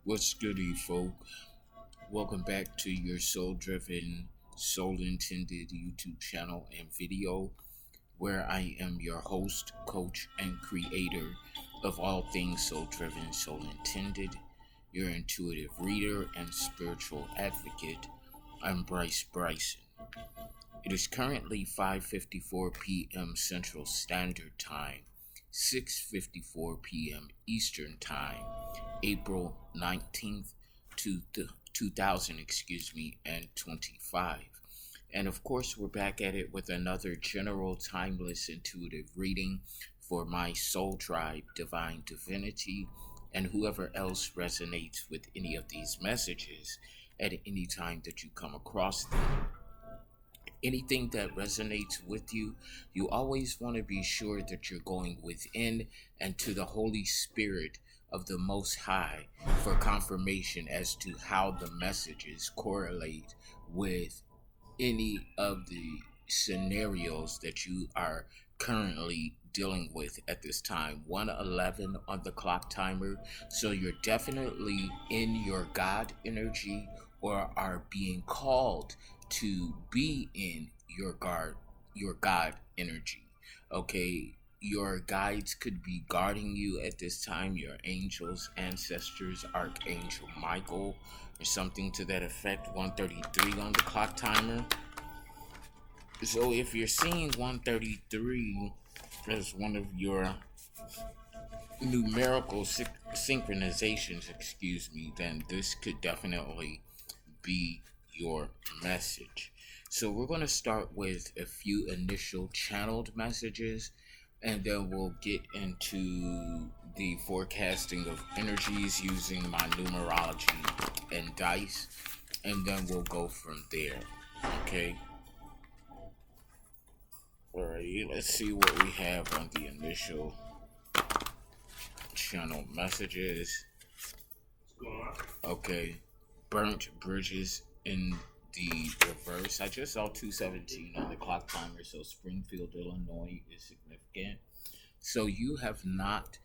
What's goody, folk? Welcome back to your soul driven, soul intended YouTube channel and video, where I am your host, coach, and creator of all things soul driven, soul intended, your intuitive reader and spiritual advocate. I'm Bryce Bryson. It is currently 5:54 p.m. Central Standard Time, 6:54 p.m. Eastern Time, April 19th, 2000, and 25. And of course, we're back at it with another general, timeless, intuitive reading for my soul tribe, divine divinity, and whoever else resonates with any of these messages at any time that you come across them. Anything that resonates with you, you always want to be sure that you're going within and to the Holy Spirit of the Most High for confirmation as to how the messages correlate with any of the scenarios that you are currently dealing with at this time. 1:11 on the clock timer. So you're definitely in your God energy or are being called to be in your God energy. Okay, your guides could be guarding you at this time, your angels, ancestors, Archangel Michael, or something to that effect. 1:33 on the clock timer. So if you're seeing 1:33 as one of your numerical synchronizations, then this could definitely be your message. So we're going to start with a few initial channeled messages, and then we'll get into the forecasting of energies using my numerology and dice, and then we'll go from there. Okay. Alrighty, let's see what we have on the initial channel messages. Okay, burnt bridges in the reverse. I just saw 2:17 on the clock timer, so Springfield, Illinois is significant. So you have not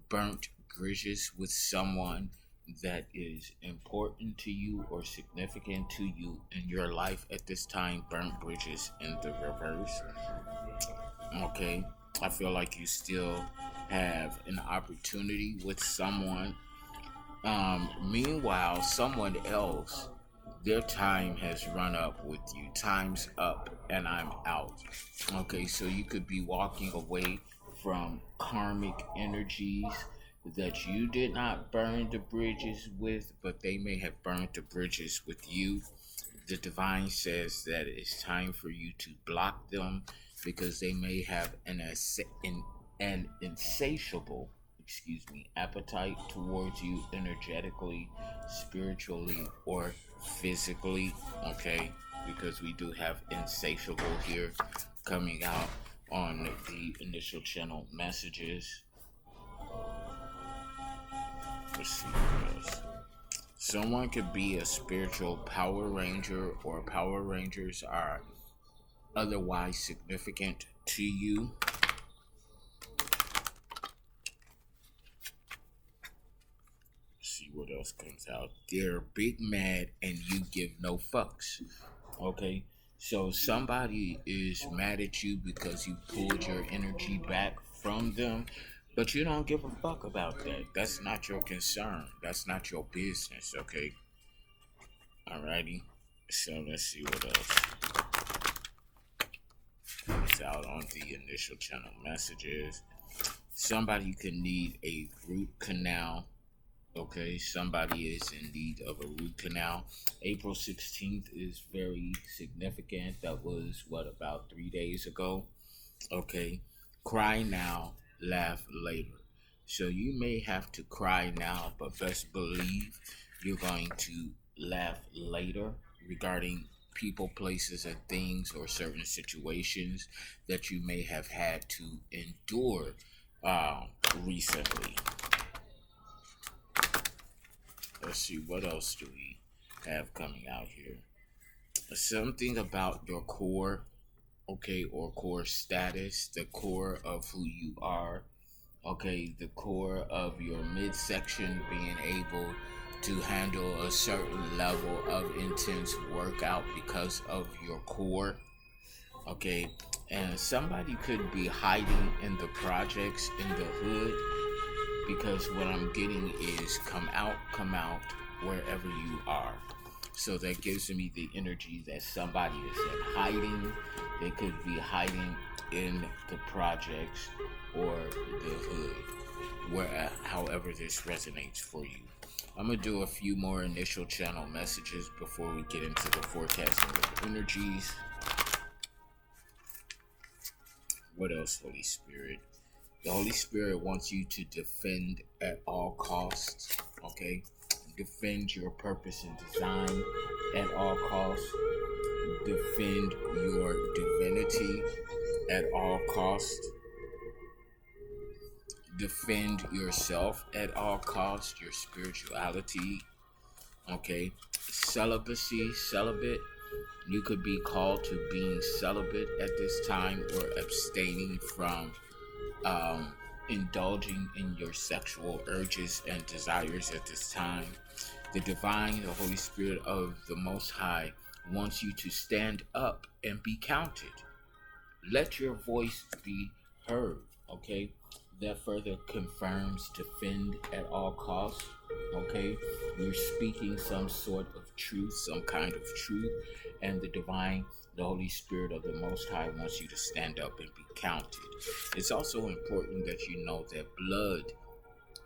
burnt bridges with someone that is important to you or significant to you in your life at this time. Burnt bridges in the reverse. Okay, I feel like you still have an opportunity with someone. Meanwhile, someone else, their time has run up with you. Time's up and I'm out. Okay, so you could be walking away from karmic energies that you did not burn the bridges with, but they may have burned the bridges with you. The divine says that it's time for you to block them because they may have an insatiable appetite towards you energetically, spiritually, or physically. Okay, because we do have insatiable here coming out on the initial channel messages. Let's see what else. Someone could be a spiritual Power Ranger, or Power Rangers are otherwise significant to you. See what else comes out. They're big mad and you give no fucks. Okay, so somebody is mad at you because you pulled your energy back from them, but you don't give a fuck about that. That's not your concern. That's not your business. Okay. Alrighty. So let's see what else comes out on the initial channel messages. Somebody could need a root canal. Okay, somebody is in need of a root canal. April 16th is very significant. That was, about 3 days ago? Okay, cry now, laugh later. So you may have to cry now, but best believe you're going to laugh later regarding people, places, and things, or certain situations that you may have had to endure recently. Let's see, what else do we have coming out here? Something about your core, okay, or core status, the core of who you are, okay, the core of your midsection being able to handle a certain level of intense workout because of your core. Okay, and somebody could be hiding in the projects in the hood, because what I'm getting is come out wherever you are. So that gives me the energy that somebody is in hiding. They could be hiding in the projects or the hood, where however this resonates for you. I'm gonna do a few more initial channel messages before we get into the forecasting of energies. What else, Holy Spirit? The Holy Spirit wants you to defend at all costs, okay? Defend your purpose and design at all costs. Defend your divinity at all costs. Defend yourself at all costs, your spirituality, okay? Celibate. You could be called to being celibate at this time, or abstaining from indulging in your sexual urges and desires at this time. The divine, the Holy Spirit of the Most High wants you to stand up and be counted. Let your voice be heard, okay? That further confirms defend at all costs, okay? You're speaking some sort of truth, some kind of truth, and the divine, the Holy Spirit of the Most High wants you to stand up and be counted. It's also important that you know that blood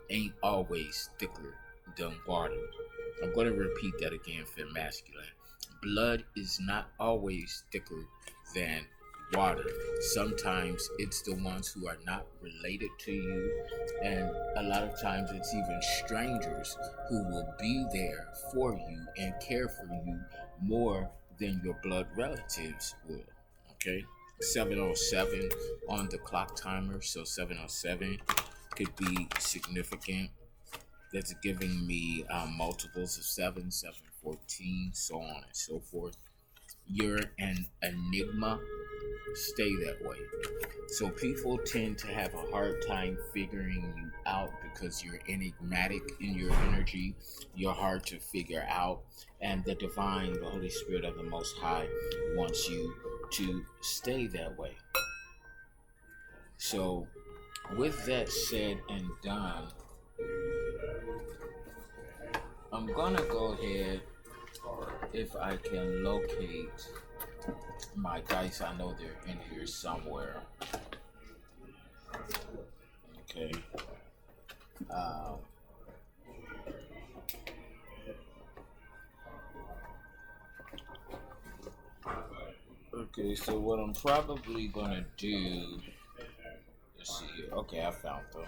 ain't always thicker than water. I'm going to repeat that again for masculine. Blood is not always thicker than water. Sometimes it's the ones who are not related to you, and a lot of times it's even strangers who will be there for you and care for you more than your blood relatives will. Okay, 7:07 on the clock timer, so 7:07 could be significant. That's giving me multiples of 7, 7:14, so on and so forth. You're an enigma. Stay that way. So people tend to have a hard time figuring you out because you're enigmatic in your energy. You're hard to figure out. And the divine, the Holy Spirit of the Most High, wants you to stay that way. So with that said and done, I'm gonna go ahead, if I can locate my dice. I know they're in here somewhere. Okay. Okay, so what I'm probably gonna do, let's see here. Okay, I found them.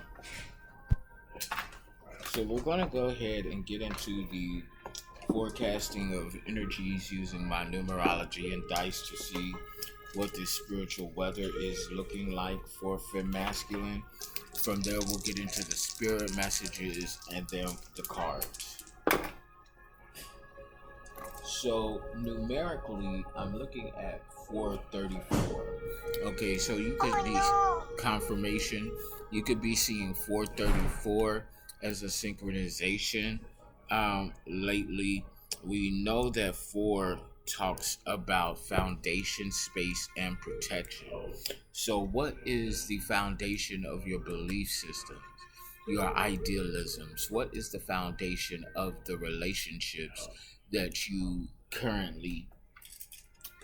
So we're gonna go ahead and get into the forecasting of energies using my numerology and dice to see what this spiritual weather is looking like for Fem Masculine. From there, we'll get into the spirit messages and then the cards. So numerically, I'm looking at 434. Okay, so you could be confirmation. You could be seeing 434 as a synchronization. Lately, we know that 4 talks about foundation, space, and protection. So what is the foundation of your belief systems, your idealisms? What is the foundation of the relationships that you currently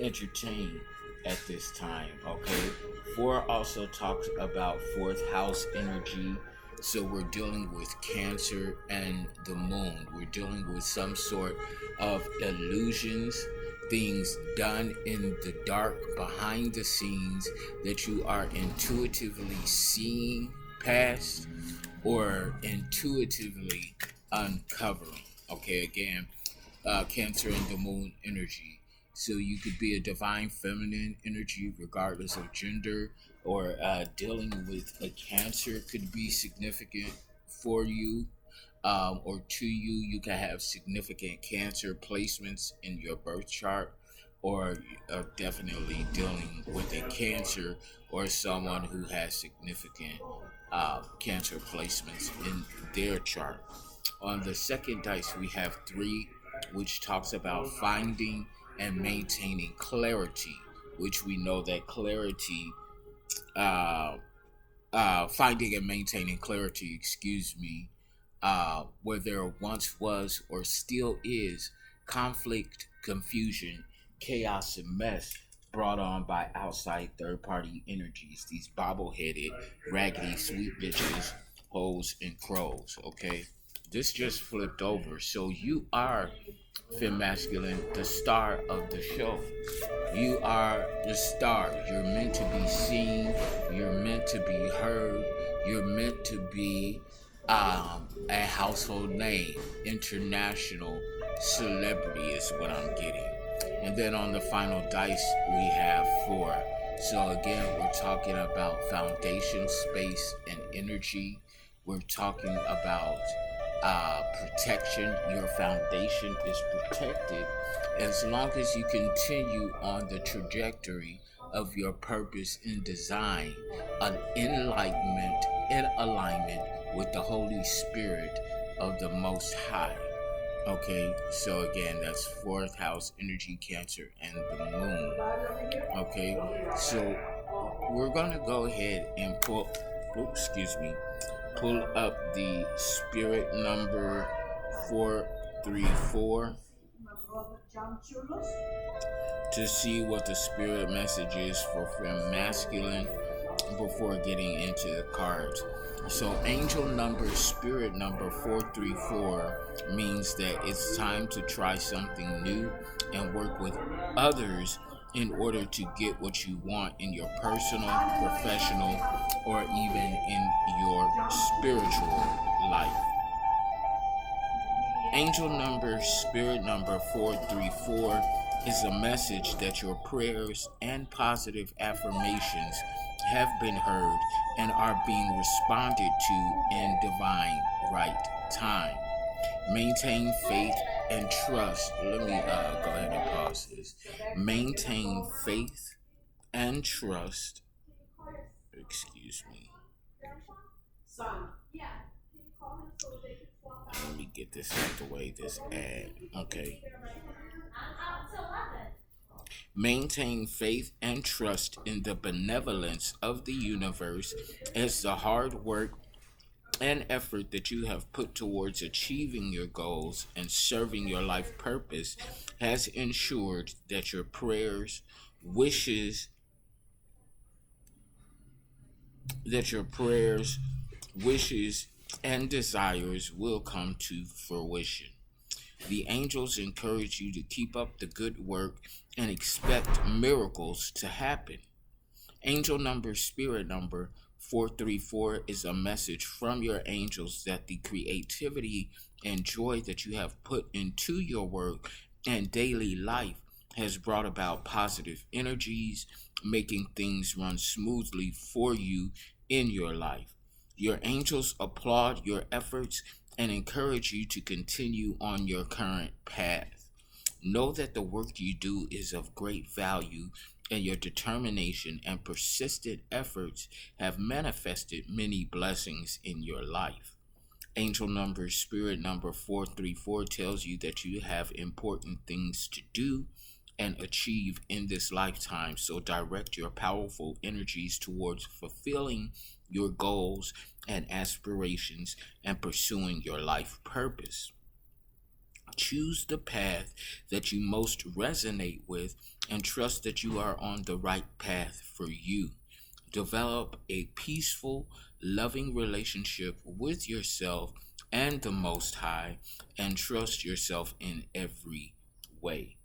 entertain at this time? Okay, 4 also talks about 4th house energy. So we're dealing with Cancer and the moon. We're dealing with some sort of illusions, things done in the dark, behind the scenes, that you are intuitively seeing past or intuitively uncovering. Okay, again, Cancer and the moon energy. So you could be a divine feminine energy regardless of gender, or dealing with a Cancer could be significant for you, or to you. You can have significant Cancer placements in your birth chart, or definitely dealing with a Cancer or someone who has significant Cancer placements in their chart. On the second dice, we have 3, which talks about finding and maintaining clarity, which we know that clarity, uh, finding and maintaining clarity, where there once was or still is conflict, confusion, chaos, and mess brought on by outside third party energies, these bobble-headed, raggedy, sweet bitches, hoes, and crows. Okay, this just flipped over. So you are Fem Masculine, the star of the show. You are the star. You're meant to be seen. You're meant to be heard. You're meant to be a household name. International celebrity is what I'm getting. And then on the final dice, we have 4. So again, we're talking about foundation, space, and energy. We're talking about protection. Your foundation is protected as long as you continue on the trajectory of your purpose and design, an enlightenment in alignment with the Holy Spirit of the Most High. Okay, so again, that's 4th house, energy, Cancer, and the moon. Okay, so we're gonna go ahead and pull up the spirit number 434 to see what the spirit message is for Fem Masculine before getting into the cards. So angel number, spirit number 434 means that it's time to try something new and work with others in order to get what you want in your personal, professional, or even in your spiritual life. Angel number, spirit number 434 is a message that your prayers and positive affirmations have been heard and are being responded to in divine right time. Maintain faith and trust. Let me go ahead and pause this. Maintain faith and trust. Excuse me. Let me get this out the way, this ad. Okay. Maintain faith and trust in the benevolence of the universe as the hard work and effort that you have put towards achieving your goals and serving your life purpose has ensured that your prayers, wishes, and desires will come to fruition. The angels encourage you to keep up the good work and expect miracles to happen. Angel number, spirit number 434 is a message from your angels that the creativity and joy that you have put into your work and daily life has brought about positive energies, making things run smoothly for you in your life. Your angels applaud your efforts and encourage you to continue on your current path. Know that the work you do is of great value, and your determination and persistent efforts have manifested many blessings in your life. Angel number, spirit number 434 tells you that you have important things to do and achieve in this lifetime, so direct your powerful energies towards fulfilling your goals and aspirations and pursuing your life purpose. Choose the path that you most resonate with and trust that you are on the right path for you. Develop a peaceful, loving relationship with yourself and the Most High, and trust yourself in every way.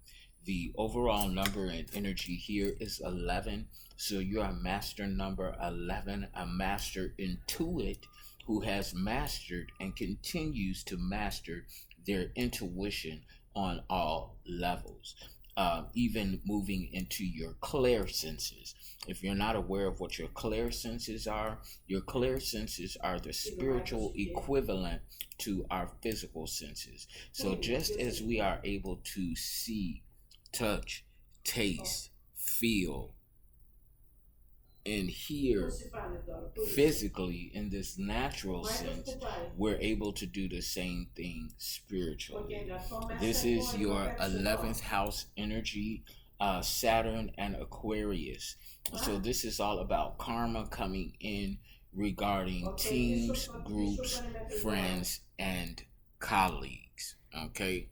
The overall number and energy here is 11. So you're a master number 11, a master intuit who has mastered and continues to master their intuition on all levels. Even moving into your clair senses. If you're not aware of what your clair senses are the spiritual equivalent to our physical senses. So just as we are able to see, touch, taste, feel, And here, physically, in this natural sense, we're able to do the same thing spiritually. This is your 11th house energy, Saturn and Aquarius. So this is all about karma coming in regarding teams, groups, friends, and colleagues. Okay,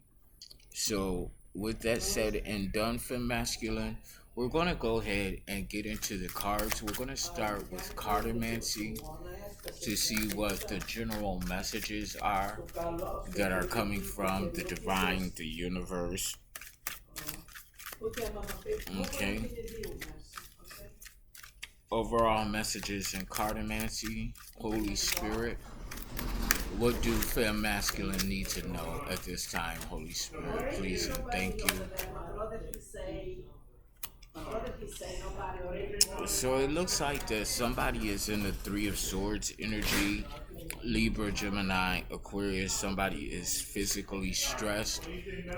so with that said and done for masculine, we're going to go ahead and get into the cards. We're going to start with cartomancy to see what the general messages are that are coming from the divine, the universe. Okay. Overall messages in cartomancy, Holy Spirit. What do femme masculine need to know at this time, Holy Spirit? Please and thank you. So it looks like that somebody is in the Three of Swords energy. Libra, Gemini, Aquarius. Somebody is physically stressed,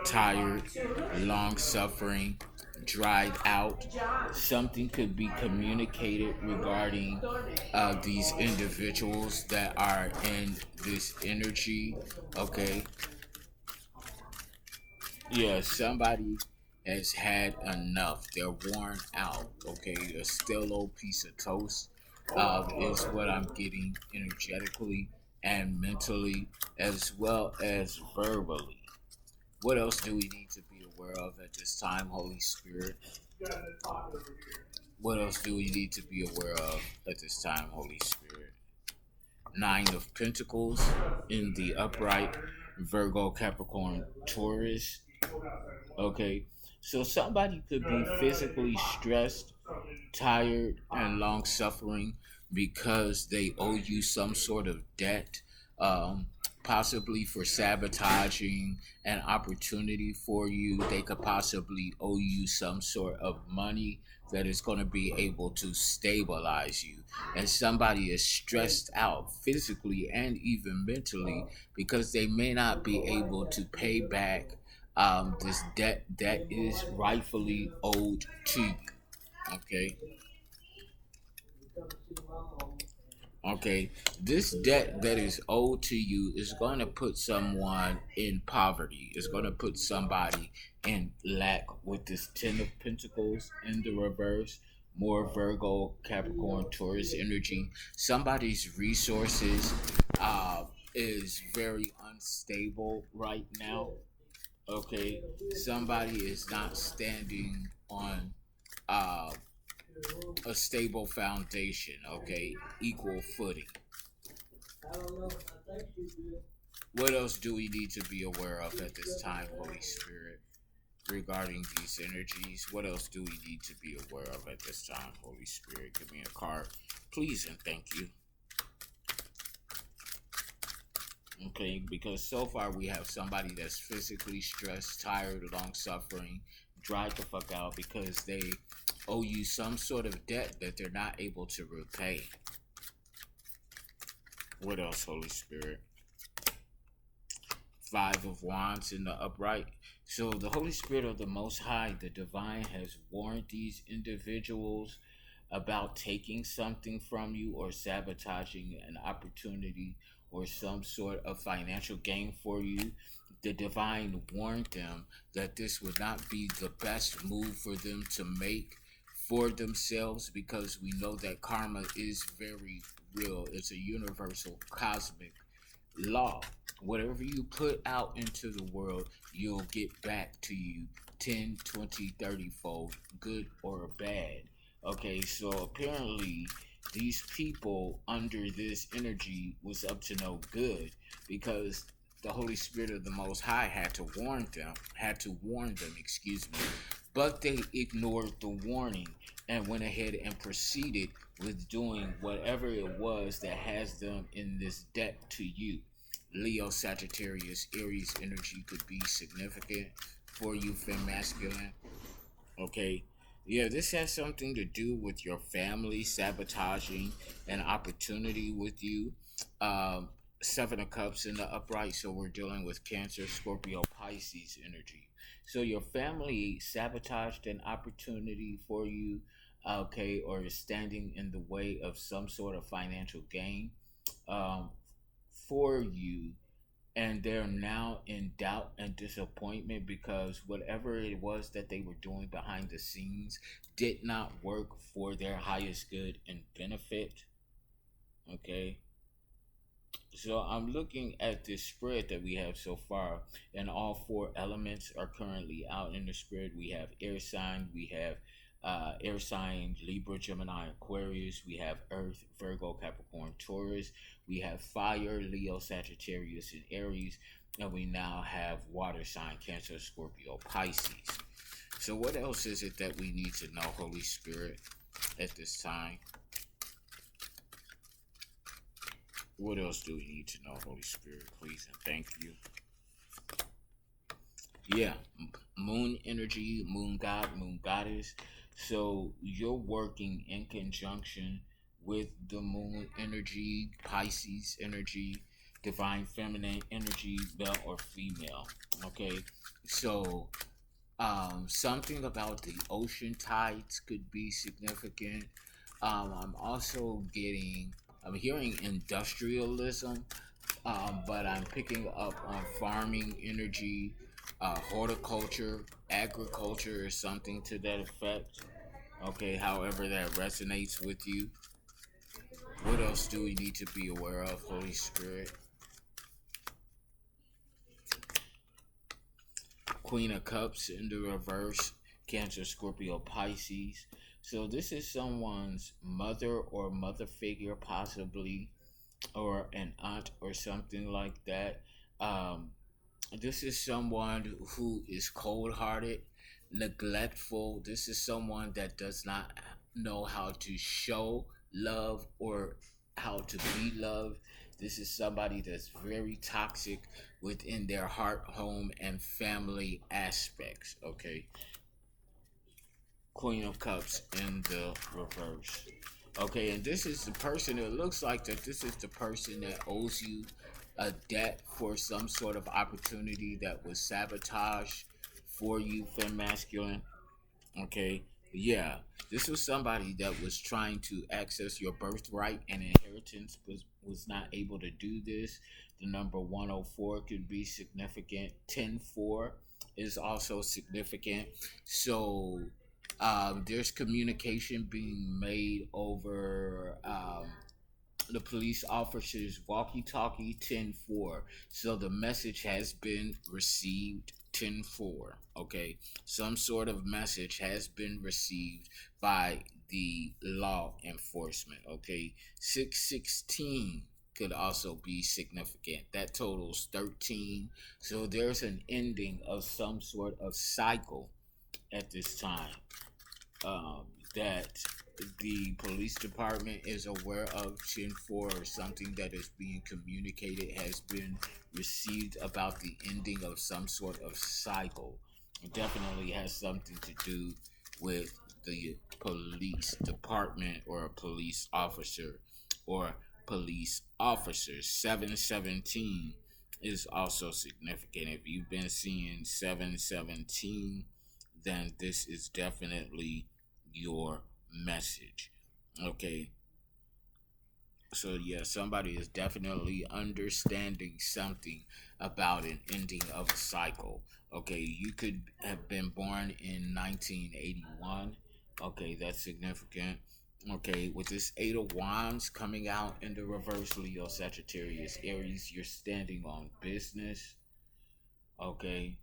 tired, long suffering, dried out. Something could be communicated regarding these individuals that are in this energy. Okay, yeah, somebody has had enough. They're worn out. Okay, a stale old piece of toast is what I'm getting energetically and mentally, as well as verbally. What else do we need to be aware of at this time, Holy Spirit? What else do we need to be aware of at this time, Holy Spirit? Nine of Pentacles in the upright, Virgo, Capricorn, Taurus. Okay, so somebody could be physically stressed, tired, and long suffering because they owe you some sort of debt, um, possibly for sabotaging an opportunity for you. They could possibly owe you some sort of money that is going to be able to stabilize you. And somebody is stressed out physically and even mentally because they may not be able to pay back this debt that is rightfully owed to you. Okay. Okay. This debt that is owed to you is going to put someone in poverty. It's going to put somebody in lack with this Ten of Pentacles in the reverse. More Virgo, Capricorn, Taurus energy. Somebody's resources is very unstable right now. Okay, somebody is not standing on uh, a stable foundation. Okay, equal footing. What else do we need to be aware of at this time, Holy Spirit, regarding these energies? What else do we need to be aware of at this time, Holy Spirit? Give me a card, please, and thank you. Okay, because so far we have somebody that's physically stressed, tired, long suffering, dried the fuck out because they owe you some sort of debt that they're not able to repay. What else, Holy Spirit? Five of Wands in the upright. So the Holy Spirit of the Most High, the Divine, has warned these individuals about taking something from you or sabotaging an opportunity or some sort of financial gain for you. The Divine warned them that this would not be the best move for them to make for themselves, because we know that karma is very real. It's a universal cosmic law. Whatever you put out into the world, you'll get back to you 10, 20, 30 fold, good or bad. Okay, so apparently these people under this energy was up to no good, because the Holy Spirit of the Most High had to warn them, excuse me. But they ignored the warning and went ahead and proceeded with doing whatever it was that has them in this debt to you. Leo, Sagittarius, Aries energy could be significant for you, femme masculine. Okay. Yeah, this has something to do with your family sabotaging an opportunity with you. Seven of Cups in the upright, so we're dealing with Cancer, Scorpio, Pisces energy. So your family sabotaged an opportunity for you. okay, or is standing in the way of some sort of financial gain um, for you, and they're now in doubt and disappointment because whatever it was that they were doing behind the scenes did not work for their highest good and benefit. Okay, so I'm looking at this spread that we have so far, and all four elements are currently out in the spread. We have air sign, Libra, Gemini, Aquarius. We have Earth, Virgo, Capricorn, Taurus. We have fire, Leo, Sagittarius, and Aries. And we now have water sign, Cancer, Scorpio, Pisces. So what else is it that we need to know, Holy Spirit, at this time? What else do we need to know, Holy Spirit, please, and thank you. Yeah, moon energy, moon god, moon goddess. So you're working in conjunction with the moon energy, Pisces energy, divine feminine energy, male or female. Okay, so something about the ocean tides could be significant. I'm also I'm hearing industrialism, but I'm picking up on farming energy, horticulture, agriculture, or something to that effect. Okay, however that resonates with you. What else do we need to be aware of, Holy Spirit? Queen of Cups in the reverse, Cancer, Scorpio, Pisces. So this is someone's mother or mother figure, possibly, or an aunt or something like that. Um, this is someone who is cold hearted, neglectful. This is someone that does not know how to show love or how to be loved. This is somebody that's very toxic within their heart, home, and family aspects. Okay. Queen of Cups in the reverse. Okay, and this is the person, it looks like that this is the person that owes you a debt for some sort of opportunity that was sabotaged for you, fem masculine. Okay, yeah, this was somebody that was trying to access your birthright and inheritance, was not able to do this. The number 104 could be significant. 10-4 is also significant. So there's communication being made over the police officer's walkie-talkie. 10-4. So the message has been received. 10-4. Okay, some sort of message has been received by the law enforcement. Okay, 616 could also be significant. That totals 13. So there's an ending of some sort of cycle at this time, um, that the police department is aware of. 10-4, or something that is being communicated has been received about the ending of some sort of cycle. It definitely has something to do with the police department or a police officer or police officers. 717 is also significant. If you've been seeing 717, then this is definitely your message. Okay. So yeah, somebody is definitely understanding something about an ending of a cycle. Okay, you could have been born in 1981. Okay, that's significant. Okay, with this Eight of Wands coming out in the reverse, Leo, Sagittarius, Aries, you're standing on business. Okay,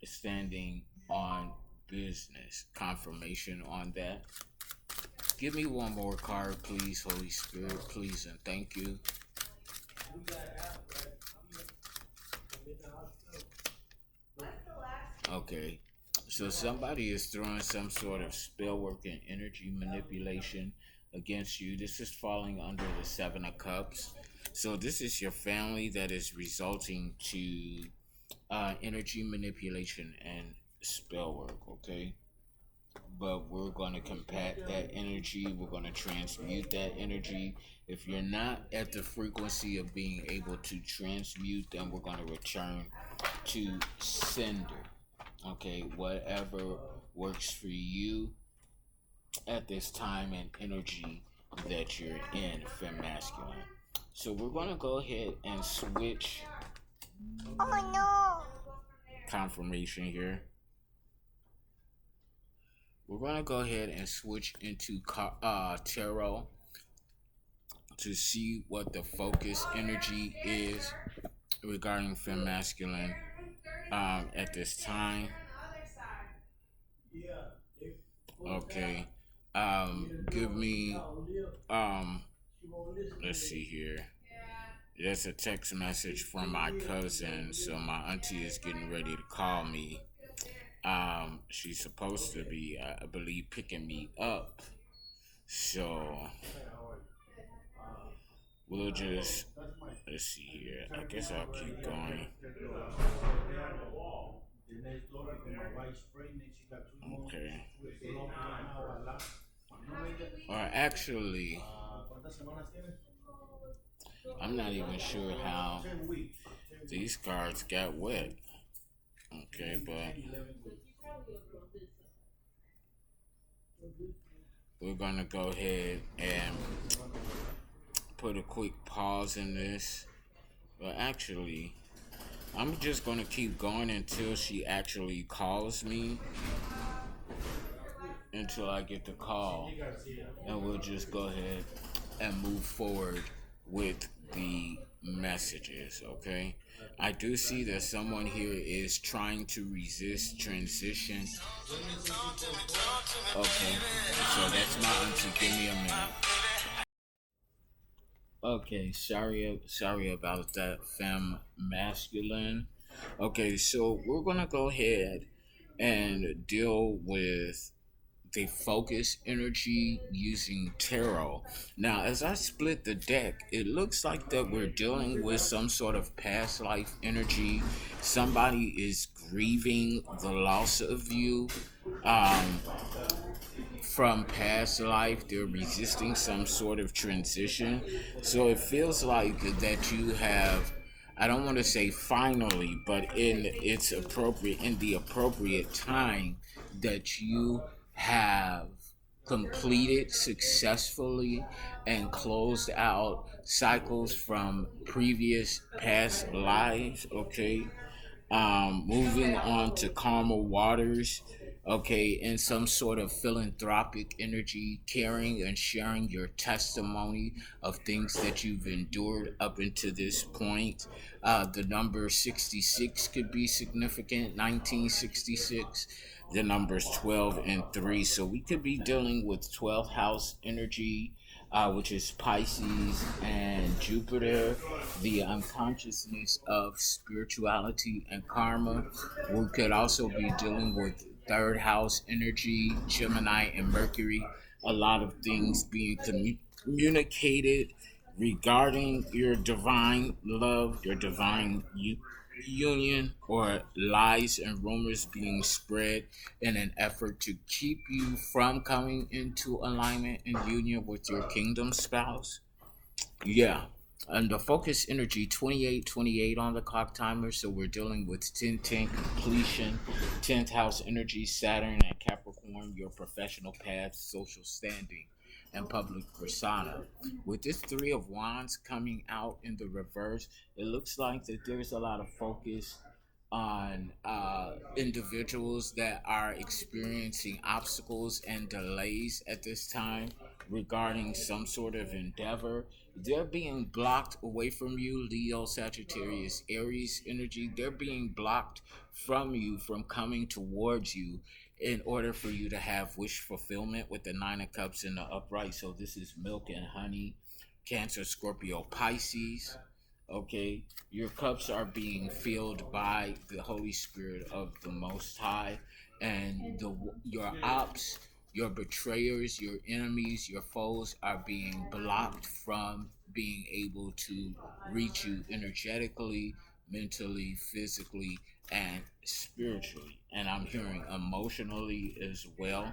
standing on business. Confirmation on that. Give me one more card, please, Holy Spirit, please, and thank you. Okay, so somebody is throwing some sort of spell work and energy manipulation against you. This is falling under the Seven of Cups. So this is your family that is resulting to energy manipulation and spell work. Okay, but we're going to combat that energy. We're going to transmute that energy. If you're not at the frequency of being able to transmute, then we're going to return to sender. Okay, works for you at this time and energy that you're in, fem masculine. So we're going to go ahead and switch. Oh no! Confirmation here. We're going to go ahead and switch into tarot to see what the focus energy is regarding fem masculine at this time. Okay. Give me let's see here. That's a text message from my cousin, so my auntie is getting ready to call me. She's supposed to be, I believe, picking me up. So we'll just let's see here. I guess I'll keep going. Okay. Or actually, I'm not even sure how these cards got wet. Okay, but we're gonna go ahead and put a quick pause in this. But actually, I'm just gonna keep going until she actually calls me, until I get the call, and we'll just go ahead and move forward with the messages. Okay, I do see that someone here is trying to resist transition. Okay, so that's my auntie. Give me a minute. Okay, sorry about that, femme masculine. Okay, so we're gonna go ahead and deal with the focus energy using tarot. Now, as I split the deck, it looks like that we're dealing with some sort of past life energy. Somebody is grieving the loss of you. Um, from past life, they're resisting some sort of transition. So it feels like that you have, I don't want to say finally, but in the appropriate time, that you have completed successfully and closed out cycles from previous past lives. Okay, moving on to calmer waters, okay, in some sort of philanthropic energy, caring and sharing your testimony of things that you've endured up until this point. The number 66 could be significant, 1966. The numbers 12 and 3. So we could be dealing with 12th house energy, which is Pisces and Jupiter, the unconsciousness of spirituality and karma. We could also be dealing with third house energy, Gemini and Mercury. A lot of things being communicated regarding your divine love, your divine union, or lies and rumors being spread in an effort to keep you from coming into alignment and union with your kingdom spouse. Yeah. And the focus energy 2828 on the clock timer. So we're dealing with 1010 completion, 10th house energy, Saturn and Capricorn, your professional path, social standing, and public persona. With this Three of Wands coming out in the reverse, it looks like that there's a lot of focus on individuals that are experiencing obstacles and delays at this time regarding some sort of endeavor. They're being blocked away from you, Leo, Sagittarius, Aries energy. They're being blocked from you from coming towards you in order for you to have wish fulfillment with the Nine of Cups in the upright. So this is milk and honey, Cancer, Scorpio, Pisces. Okay, your cups are being filled by the Holy Spirit of the Most High, and your ops, your betrayers, your enemies, your foes are being blocked from being able to reach you energetically, mentally, physically, and spiritually. And I'm hearing emotionally as well.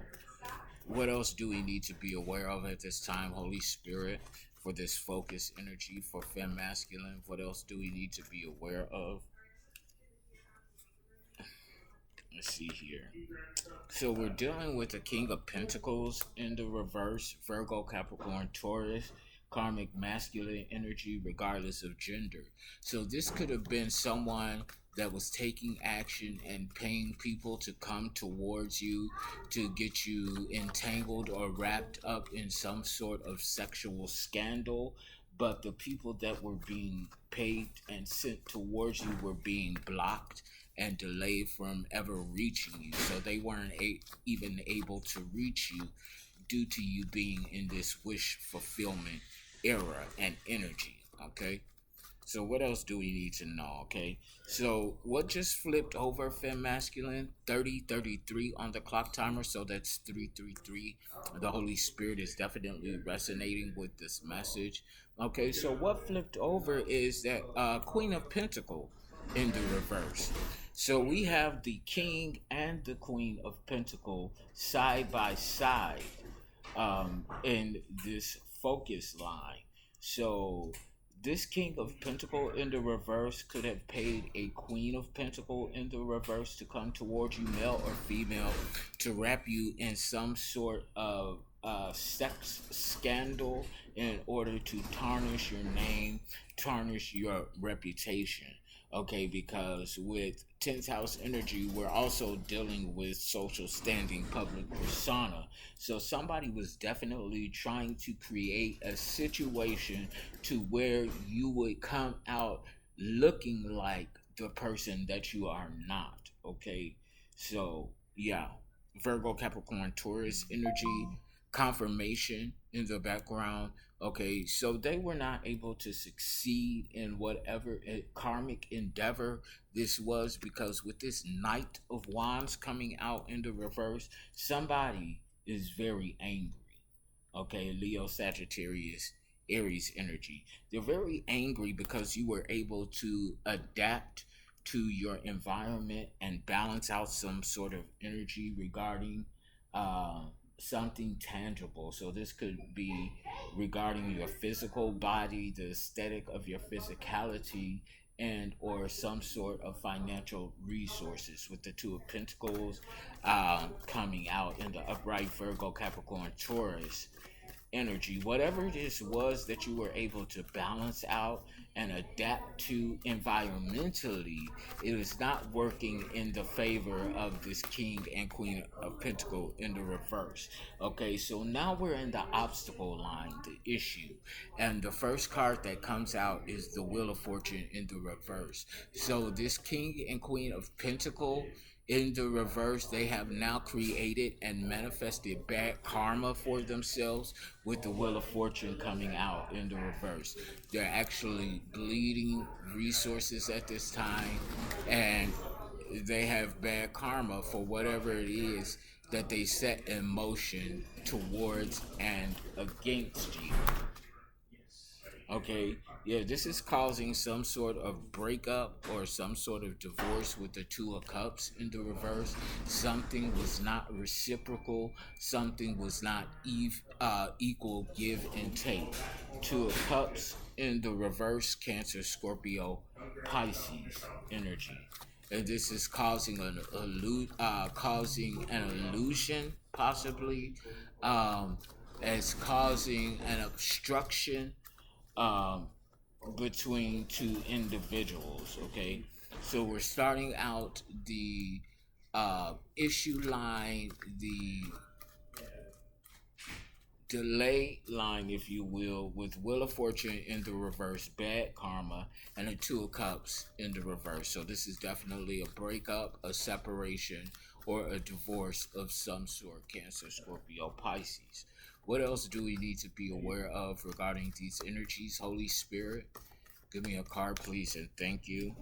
What else do we need to be aware of at this time, Holy Spirit, for this focus energy for fem masculine? What else do we need to be aware of? Let's see here. So we're dealing with the King of Pentacles in the reverse, Virgo, Capricorn, Taurus, karmic masculine energy, regardless of gender. So this could have been someone that was taking action and paying people to come towards you to get you entangled or wrapped up in some sort of sexual scandal. But the people that were being paid and sent towards you were being blocked and delayed from ever reaching you. So they weren't even able to reach you due to you being in this wish fulfillment era and energy. Okay. So what else do we need to know? Okay. So what just flipped over fem masculine? 3033 on the clock timer. So that's 333. The Holy Spirit is definitely resonating with this message. Okay. So what flipped over is that Queen of Pentacle in the reverse. So we have the King and the Queen of Pentacle side by side in this focus line. So this King of Pentacle in the reverse could have paid a Queen of Pentacle in the reverse to come towards you, male or female, to wrap you in some sort of sex scandal in order to tarnish your name, tarnish your reputation. Okay, because with 10th house energy, we're also dealing with social standing, public persona. So somebody was definitely trying to create a situation to where you would come out looking like the person that you are not. Okay, so yeah, Virgo, Capricorn, Taurus energy, confirmation in the background. Okay, so they were not able to succeed in whatever karmic endeavor this was, because with this Knight of Wands coming out in the reverse, somebody is very angry. Okay, Leo, Sagittarius, Aries energy. They're very angry because you were able to adapt to your environment and balance out some sort of energy regarding uh, something tangible. So this could be regarding your physical body, the aesthetic of your physicality, and or some sort of financial resources, with the Two of Pentacles coming out in the upright Virgo, Capricorn, Taurus energy. Whatever this was that you were able to balance out and adapt to environmentally, it is not working in the favor of this King and Queen of Pentacle in the reverse. Okay, so now we're in the obstacle line, the issue. And the first card that comes out is the Wheel of Fortune in the reverse. So this King and Queen of Pentacle in the reverse, they have now created and manifested bad karma for themselves with the Wheel of Fortune coming out in the reverse. They're actually bleeding resources at this time, and they have bad karma for whatever it is that they set in motion towards and against you. Okay, yeah, this is causing some sort of breakup or some sort of divorce with the Two of Cups in the reverse. Something was not reciprocal, something was not equal give and take. Two of Cups in the reverse, Cancer, Scorpio, Pisces energy. And this is causing causing an illusion, possibly, as causing an obstruction um, between two individuals. Okay, so we're starting out the issue line, the delay line, if you will, with Wheel of Fortune in the reverse, bad karma, and a Two of Cups in the reverse. So this is definitely a breakup, a separation, or a divorce of some sort. Cancer, Scorpio, Pisces. What else do we need to be aware of regarding these energies? Holy Spirit, give me a card, please, and thank you.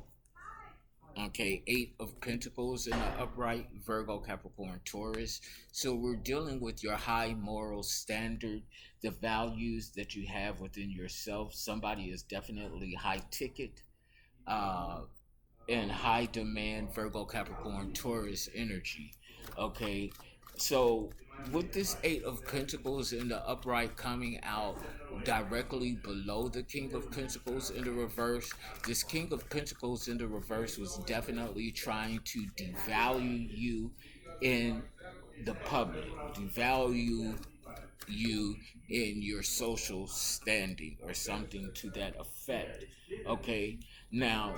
Okay, Eight of Pentacles in the upright, Virgo, Capricorn, Taurus. So we're dealing with your high moral standard, the values that you have within yourself. Somebody is definitely high ticket, uh, and high demand, Virgo, Capricorn, Taurus energy. Okay, So with this Eight of Pentacles in the upright coming out directly below the King of Pentacles in the reverse, this King of Pentacles in the reverse was definitely trying to devalue you in the public, devalue you in your social standing or something to that effect. Okay, now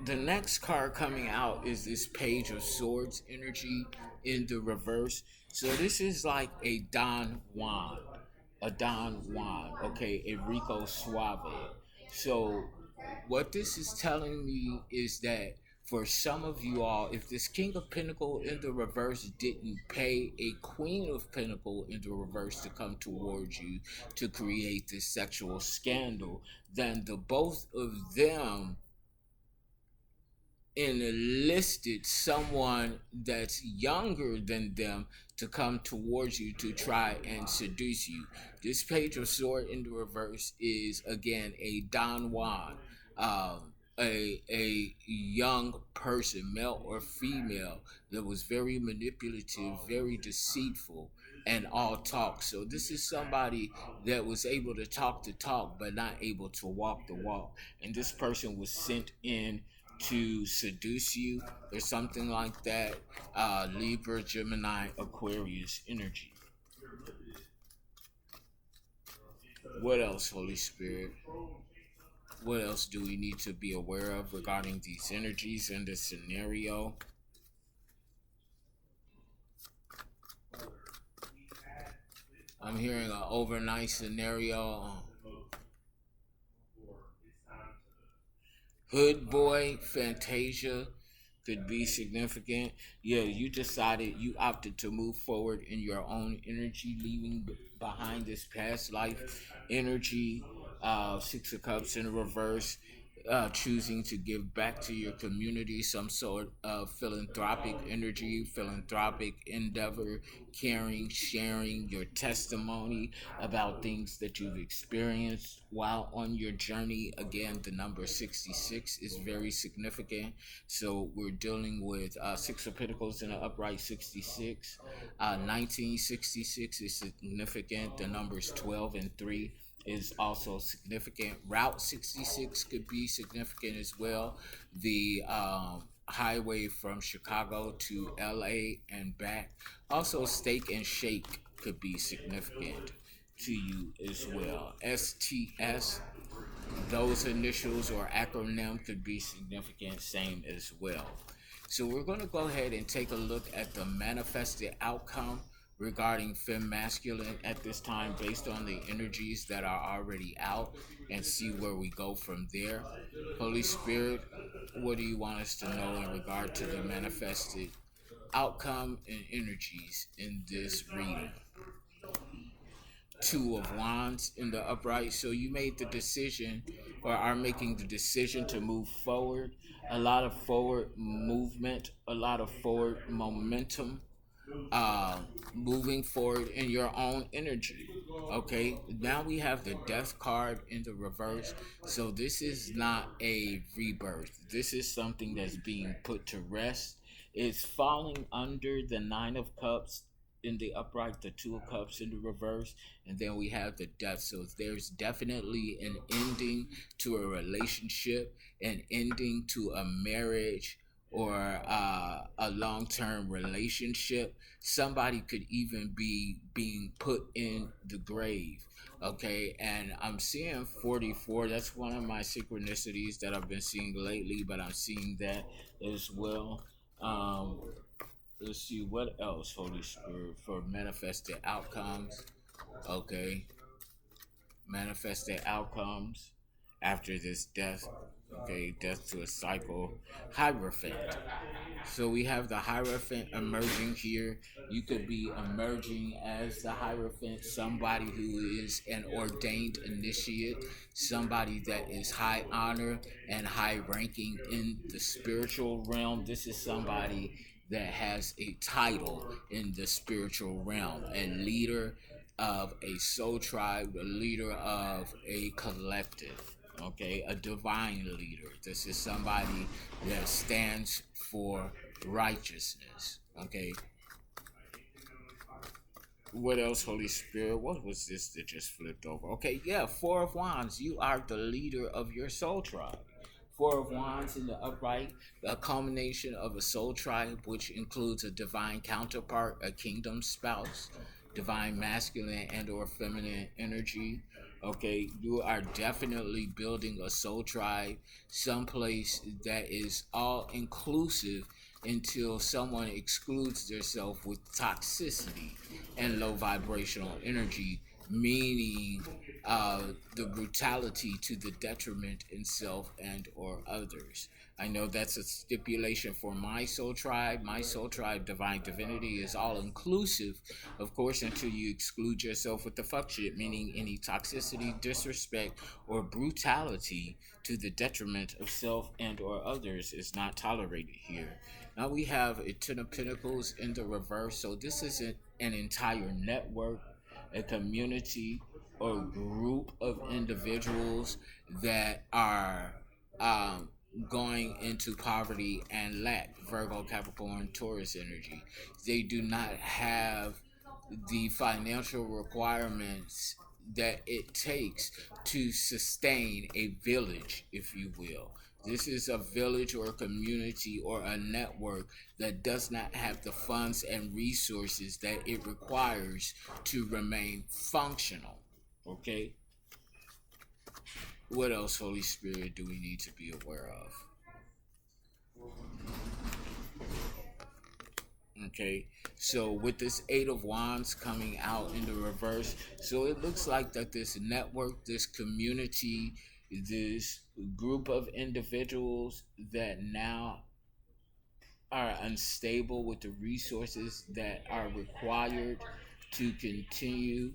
the next card coming out is this Page of Swords energy in the reverse. So this is like a Don Juan, okay, Enrico Suave. So what this is telling me is that for some of you all, if this King of Pentacle in the reverse didn't pay a Queen of Pentacle in the reverse to come towards you to create this sexual scandal, then the both of them enlisted someone that's younger than them to come towards you to try and seduce you. This Page of Sword in the reverse is again a Don Juan, a young person, male or female, that was very manipulative, very deceitful, and all talk. So this is somebody that was able to talk the talk but not able to walk the walk. And this person was sent in to seduce you or something like that. Libra, Gemini, Aquarius energy. What else, Holy Spirit? What else do we need to be aware of regarding these energies and this scenario? I'm hearing an overnight scenario. Hood Boy, Fantasia could be significant. Yeah, you decided, you opted to move forward in your own energy, leaving behind this past life energy. Six of Cups in reverse. Choosing to give back to your community some sort of philanthropic energy, philanthropic endeavor, caring, sharing your testimony about things that you've experienced while on your journey. Again, the number 66 is very significant. So we're dealing with Six of Pentacles in an upright 66. 1966 is significant. The numbers 12 and 3 is also significant. Route 66 could be significant as well. The highway from Chicago to LA and back. Also, Steak and Shake could be significant to you as well. STS, those initials or acronym could be significant, same as well. So we're going to go ahead and take a look at the manifested outcome regarding fem masculine at this time based on the energies that are already out and see where we go from there. Holy Spirit, what do you want us to know in regard to the manifested outcome and energies in this reading? Two of Wands in the upright. So you made the decision or are making the decision to move forward. A lot of forward movement, a lot of forward momentum, uh, moving forward in your own energy. Okay, now we have the Death card in the reverse. So this is not a rebirth. This is something that's being put to rest. It's falling under the Nine of Cups in the upright, the Two of Cups in the reverse, and then we have the Death. So there's definitely an ending to a relationship, an ending to a marriage, or a long-term relationship. Somebody could even be being put in the grave. Okay, and I'm seeing 44. That's one of my synchronicities that I've been seeing lately, but I'm seeing that as well. um let's see what else, Holy Spirit, for manifested outcomes. Okay, manifested outcomes after this death. Okay, death to a cycle. Hierophant. So we have the Hierophant emerging here. You could be emerging as the Hierophant, somebody who is an ordained initiate, somebody that is high honor and high ranking in the spiritual realm. This is somebody that has a title in the spiritual realm, a leader of a soul tribe, a leader of a collective, okay, a divine leader. This is somebody that stands for righteousness, okay. What else, Holy Spirit? What was this that just flipped over? Okay, yeah, Four of Wands. You are the leader of your soul tribe. Four of Wands in the upright, a culmination of a soul tribe, which includes a divine counterpart, a kingdom spouse, divine masculine and or feminine energy. Okay, you are definitely building a soul tribe, someplace that is all inclusive until someone excludes themselves with toxicity and low vibrational energy, meaning the brutality to the detriment in self and or others. I know that's a stipulation for my soul tribe. My soul tribe, divine divinity, is all inclusive, of course, until you exclude yourself with the fuck shit, meaning any toxicity, disrespect, or brutality to the detriment of self and or others is not tolerated here. Now we have a Ten of Pentacles in the reverse, so this isn't an entire network, a community, or group of individuals that are um, going into poverty and lack. Virgo, Capricorn, Taurus energy. They do not have the financial requirements that it takes to sustain a village, if you will. This is a village or a community or a network that does not have the funds and resources that it requires to remain functional. Okay? What else, Holy Spirit, do we need to be aware of? Okay, so with this Eight of Wands coming out in the reverse, so it looks like that this network, this community, this group of individuals that now are unstable with the resources that are required to continue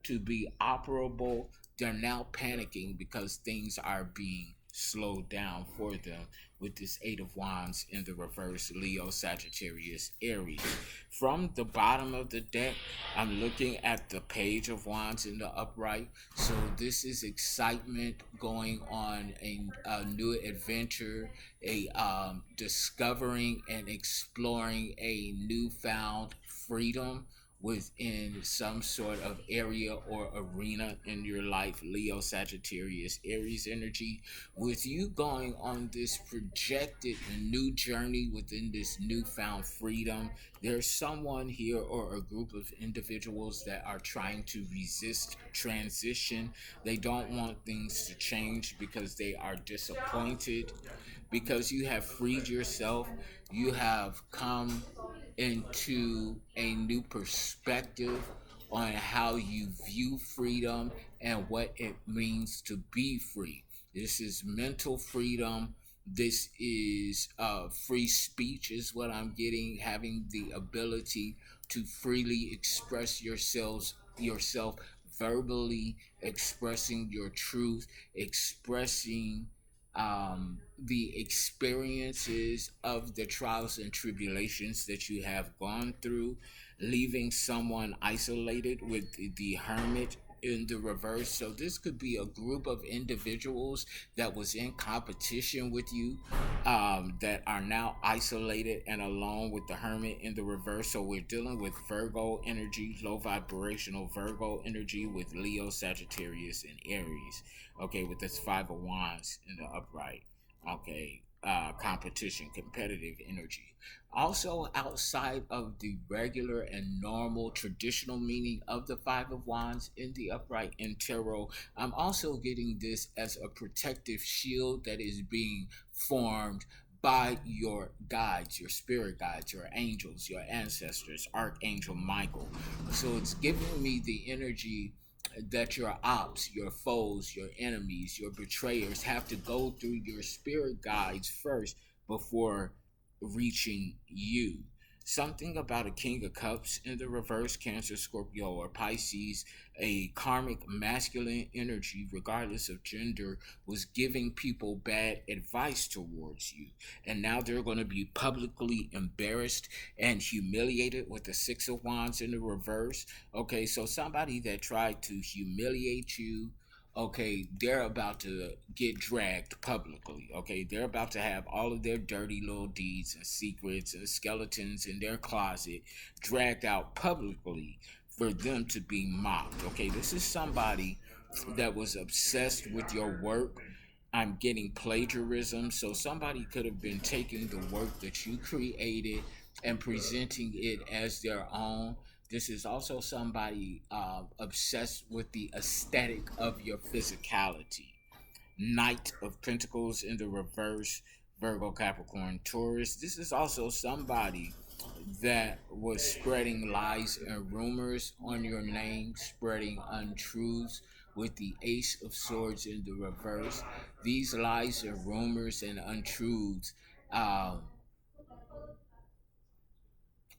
to be operable, they're now panicking because things are being slowed down for them with this Eight of Wands in the reverse, Leo, Sagittarius, Aries. From the bottom of the deck, I'm looking at the Page of Wands in the upright. So this is excitement going on, a new adventure, a discovering and exploring a newfound freedom within some sort of area or arena in your life. Leo, Sagittarius, Aries energy, with you going on this projected new journey within this newfound freedom. There's someone here or a group of individuals that are trying to resist transition. They don't want things to change because they are disappointed, because you have freed yourself. You have come into a new perspective on how you view freedom and what it means to be free. This is mental freedom. This is free speech, is what I'm getting. Having the ability to freely express yourself verbally, expressing your truth, expressing the experiences of the trials and tribulations that you have gone through, leaving someone isolated with the hermit in the reverse. So this could be a group of individuals that was in competition with you, that are now isolated and alone with the hermit in the reverse. So we're dealing with Virgo energy, low vibrational Virgo energy, with Leo, Sagittarius, and Aries. Okay, with this Five of Wands in the upright. Okay, competition, competitive energy. Also, outside of the regular and normal traditional meaning of the Five of Wands in the upright in tarot, I'm also getting this as a protective shield that is being formed by your guides, your spirit guides, your angels, your ancestors, Archangel Michael. So it's giving me the energy that your ops, your foes, your enemies, your betrayers have to go through your spirit guides first before reaching you. Something about a King of Cups in the reverse, Cancer, Scorpio, or Pisces, a karmic masculine energy, regardless of gender, was giving people bad advice towards you. And now they're going to be publicly embarrassed and humiliated with the Six of Wands in the reverse. Okay, so somebody that tried to humiliate you, okay, they're about to get dragged publicly. Okay, they're about to have all of their dirty little deeds and secrets and skeletons in their closet dragged out publicly for them to be mocked. Okay, this is somebody that was obsessed with your work. I'm getting plagiarism. So somebody could have been taking the work that you created and presenting it as their own. This is also somebody obsessed with the aesthetic of your physicality. Knight of Pentacles in the reverse, Virgo, Capricorn, Taurus. This is also somebody that was spreading lies and rumors on your name, spreading untruths with the Ace of Swords in the reverse. These lies and rumors and untruths um,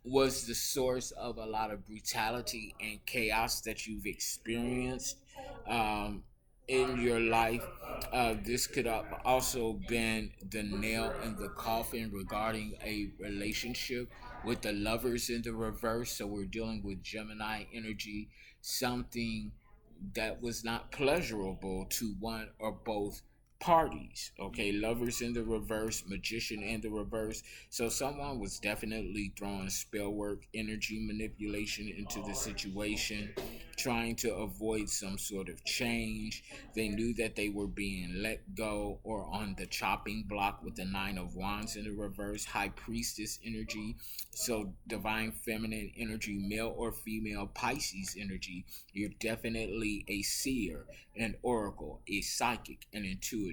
was the source of a lot of brutality and chaos that you've experienced um, in your life. This could have also been the nail in the coffin regarding a relationship with the lovers in the reverse. So we're dealing with Gemini energy, something that was not pleasurable to one or both parties. Okay, lovers in the reverse, magician in the reverse. So someone was definitely throwing spell work, energy manipulation into the situation, trying to avoid some sort of change. They knew that they were being let go or on the chopping block with the Nine of Wands in the reverse, High Priestess energy. So divine feminine energy, male or female, Pisces energy. You're definitely a seer, an oracle, a psychic, an intuitive.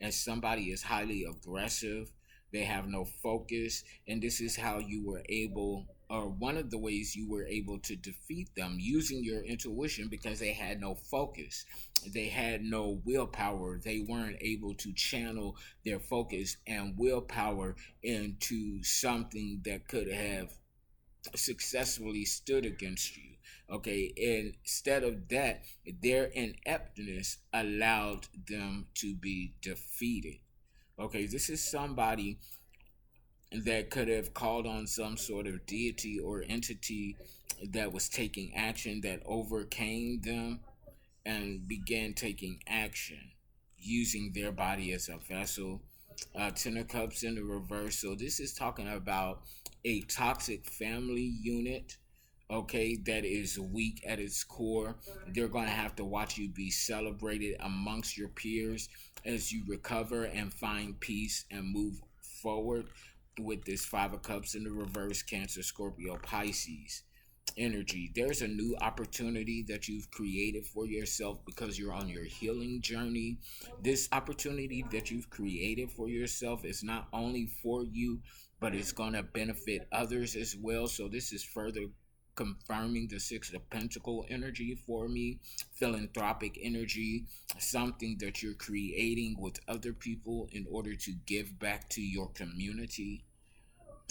And somebody is highly aggressive. They have no focus. And this is how you were able, or one of the ways you were able to defeat them, using your intuition, because they had no focus. They had no willpower. They weren't able to channel their focus and willpower into something that could have successfully stood against you. Okay, and instead of that, their ineptness allowed them to be defeated. Okay, this is somebody that could have called on some sort of deity or entity that was taking action, that overcame them and began taking action using their body as a vessel. Ten of Cups in the reverse. So this is talking about a toxic family unit, okay, that is weak at its core. They're going to have to watch you be celebrated amongst your peers as you recover and find peace and move forward with this Five of Cups in the reverse, Cancer, Scorpio, Pisces energy. There's a new opportunity that you've created for yourself because you're on your healing journey. This opportunity that you've created for yourself is not only for you, but it's going to benefit others as well. So this is further confirming the Six of Pentacle energy for me, philanthropic energy, something that you're creating with other people in order to give back to your community.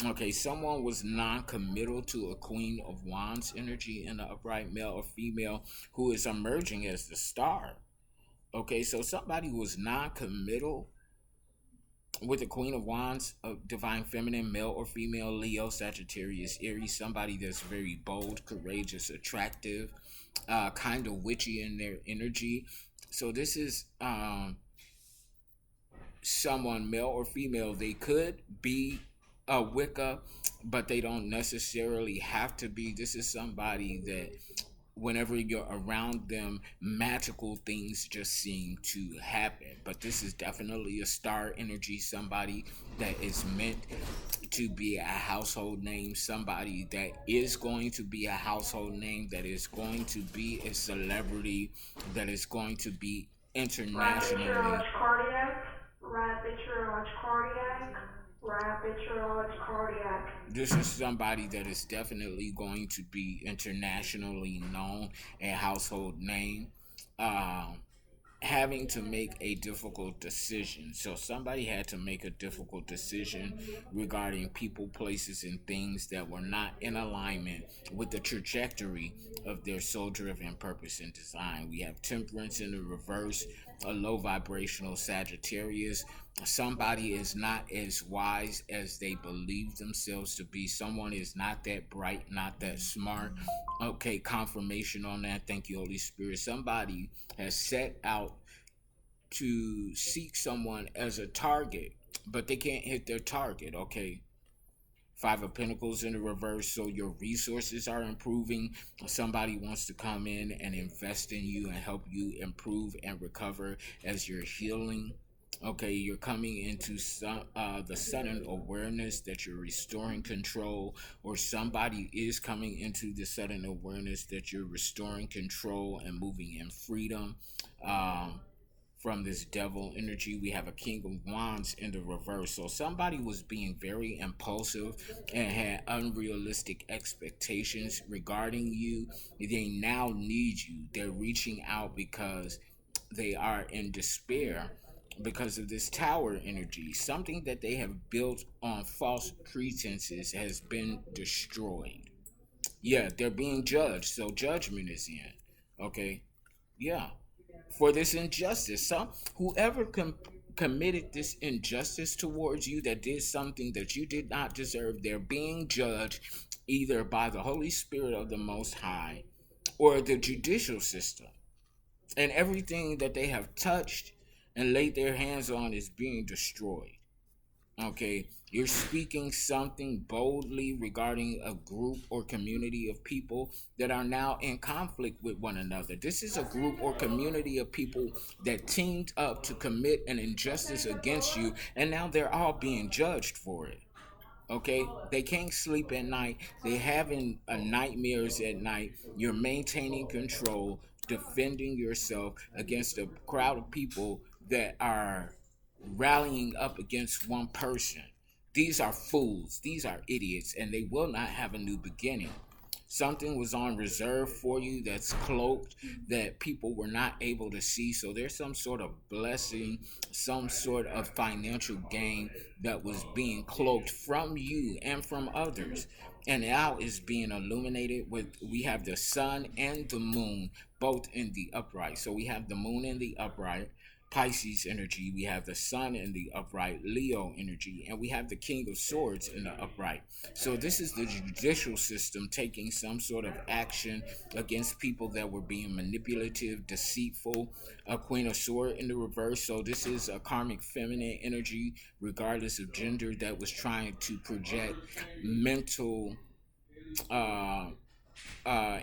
Okay, someone was non-committal to a Queen of Wands energy in the upright, male or female, who is emerging as the star. Okay, so somebody was non-committal with the Queen of Wands, of divine feminine, male or female, Leo, Sagittarius, Aries, somebody that's very bold, courageous, attractive, kind of witchy in their energy. So this is someone, male or female. They could be a Wicca, but they don't necessarily have to be. This is somebody that whenever you're around them, magical things just seem to happen. But this is definitely a star energy, somebody that is meant to be a household name, somebody that is going to be a household name, that is going to be a celebrity, that is going to be internationally. This is somebody that is definitely going to be internationally known, a household name. Um, Having to make a difficult decision. So somebody had to make a difficult decision regarding people, places, and things that were not in alignment with the trajectory of their soul-driven purpose and design. We have Temperance in the reverse, a low vibrational Sagittarius. Somebody is not as wise as they believe themselves to be. Someone is not that bright, not that smart. Okay, confirmation on that. Thank you, Holy Spirit. Somebody has set out to seek someone as a target, but they can't hit their target, okay? Five of Pentacles in the reverse, so your resources are improving. Somebody wants to come in and invest in you and help you improve and recover as you're healing. Okay, you're coming into the sudden awareness that you're restoring control, or somebody is coming into the sudden awareness that you're restoring control and moving in freedom. Um, from this devil energy, we have a King of Wands in the reverse. So somebody was being very impulsive and had unrealistic expectations regarding you. They now need you. They're reaching out because they are in despair because of this tower energy. Something that they have built on false pretenses has been destroyed. Yeah, they're being judged. So judgment is in. Okay. Yeah, for this injustice. Some whoever committed this injustice towards you, that did something that you did not deserve, they're being judged either by the Holy Spirit of the Most High or the judicial system. And everything that they have touched and laid their hands on is being destroyed. Okay, you're speaking something boldly regarding a group or community of people that are now in conflict with one another. This is a group or community of people that teamed up to commit an injustice against you, and now they're all being judged for it. Okay, they can't sleep at night. They having nightmares at night. You're maintaining control, defending yourself against a crowd of people that are rallying up against one person. These are fools. These are idiots, and they will not have a new beginning. Something was on reserve for you that's cloaked, that people were not able to see. So there's some sort of blessing, some sort of financial gain that was being cloaked from you and from others, and now is being illuminated with, we have the sun and the moon both in the upright. So we have the moon in the upright, Pisces energy, we have the sun in the upright, Leo energy, and we have the King of Swords in the upright. So this is the judicial system taking some sort of action against people that were being manipulative, deceitful. A Queen of Swords in the reverse. So this is a karmic feminine energy, regardless of gender, that was trying to project mental uh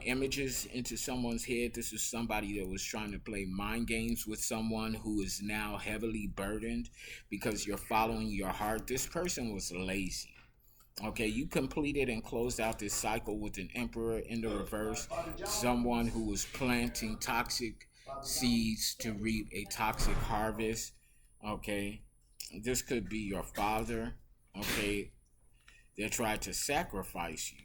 images into someone's head. This is somebody that was trying to play mind games with someone who is now heavily burdened because you're following your heart. This person was lazy. Okay, you completed and closed out this cycle with an Emperor in the reverse. Someone who was planting toxic seeds to reap a toxic harvest. Okay, this could be your father. Okay, they tried to sacrifice you,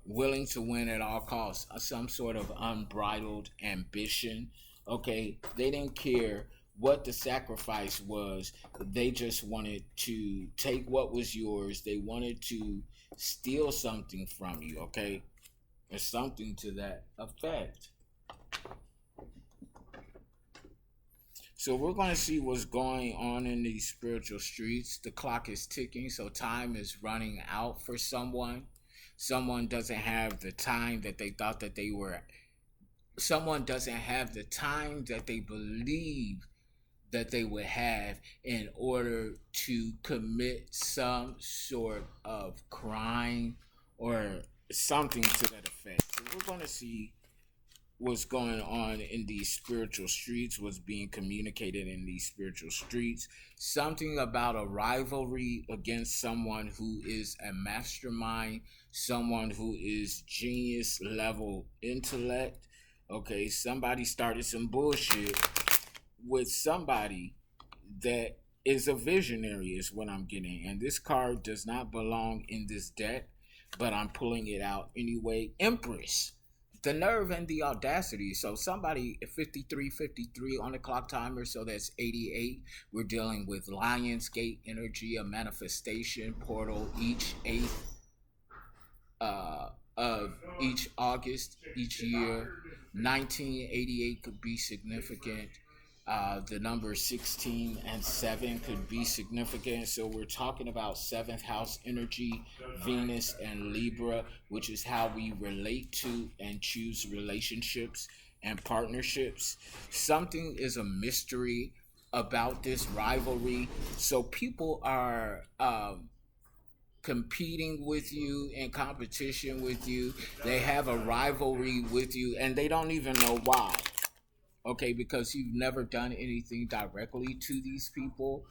willing to win at all costs, some sort of unbridled ambition. Okay, they didn't care what the sacrifice was. They just wanted to take what was yours. They wanted to steal something from you. Okay, or something to that effect. So we're going to see what's going on in these spiritual streets. The clock is ticking, so time is running out for someone. Someone doesn't have the time that they thought that they were. Someone doesn't have the time that they believe that they would have in order to commit some sort of crime or something to that effect. So we're going to see what's going on in these spiritual streets, what's being communicated in these spiritual streets. Something about a rivalry against someone who is a mastermind, someone who is genius level intellect. Okay, somebody started some bullshit with somebody that is a visionary, is what I'm getting. And this card does not belong in this deck, but I'm pulling it out anyway. Empress, the nerve and the audacity. So somebody 53 on the clock timer, so that's 88. We're dealing with Lionsgate energy, a manifestation portal each 8th of each August each year. 1988 could be significant. The number 16 and 7 could be significant. So we're talking about 7th house energy, Venus and Libra, which is how we relate to and choose relationships and partnerships. Something is a mystery about this rivalry. So people are competing with you, in competition with you. They have a rivalry with you, and they don't even know why. Okay, because you've never done anything directly to these people.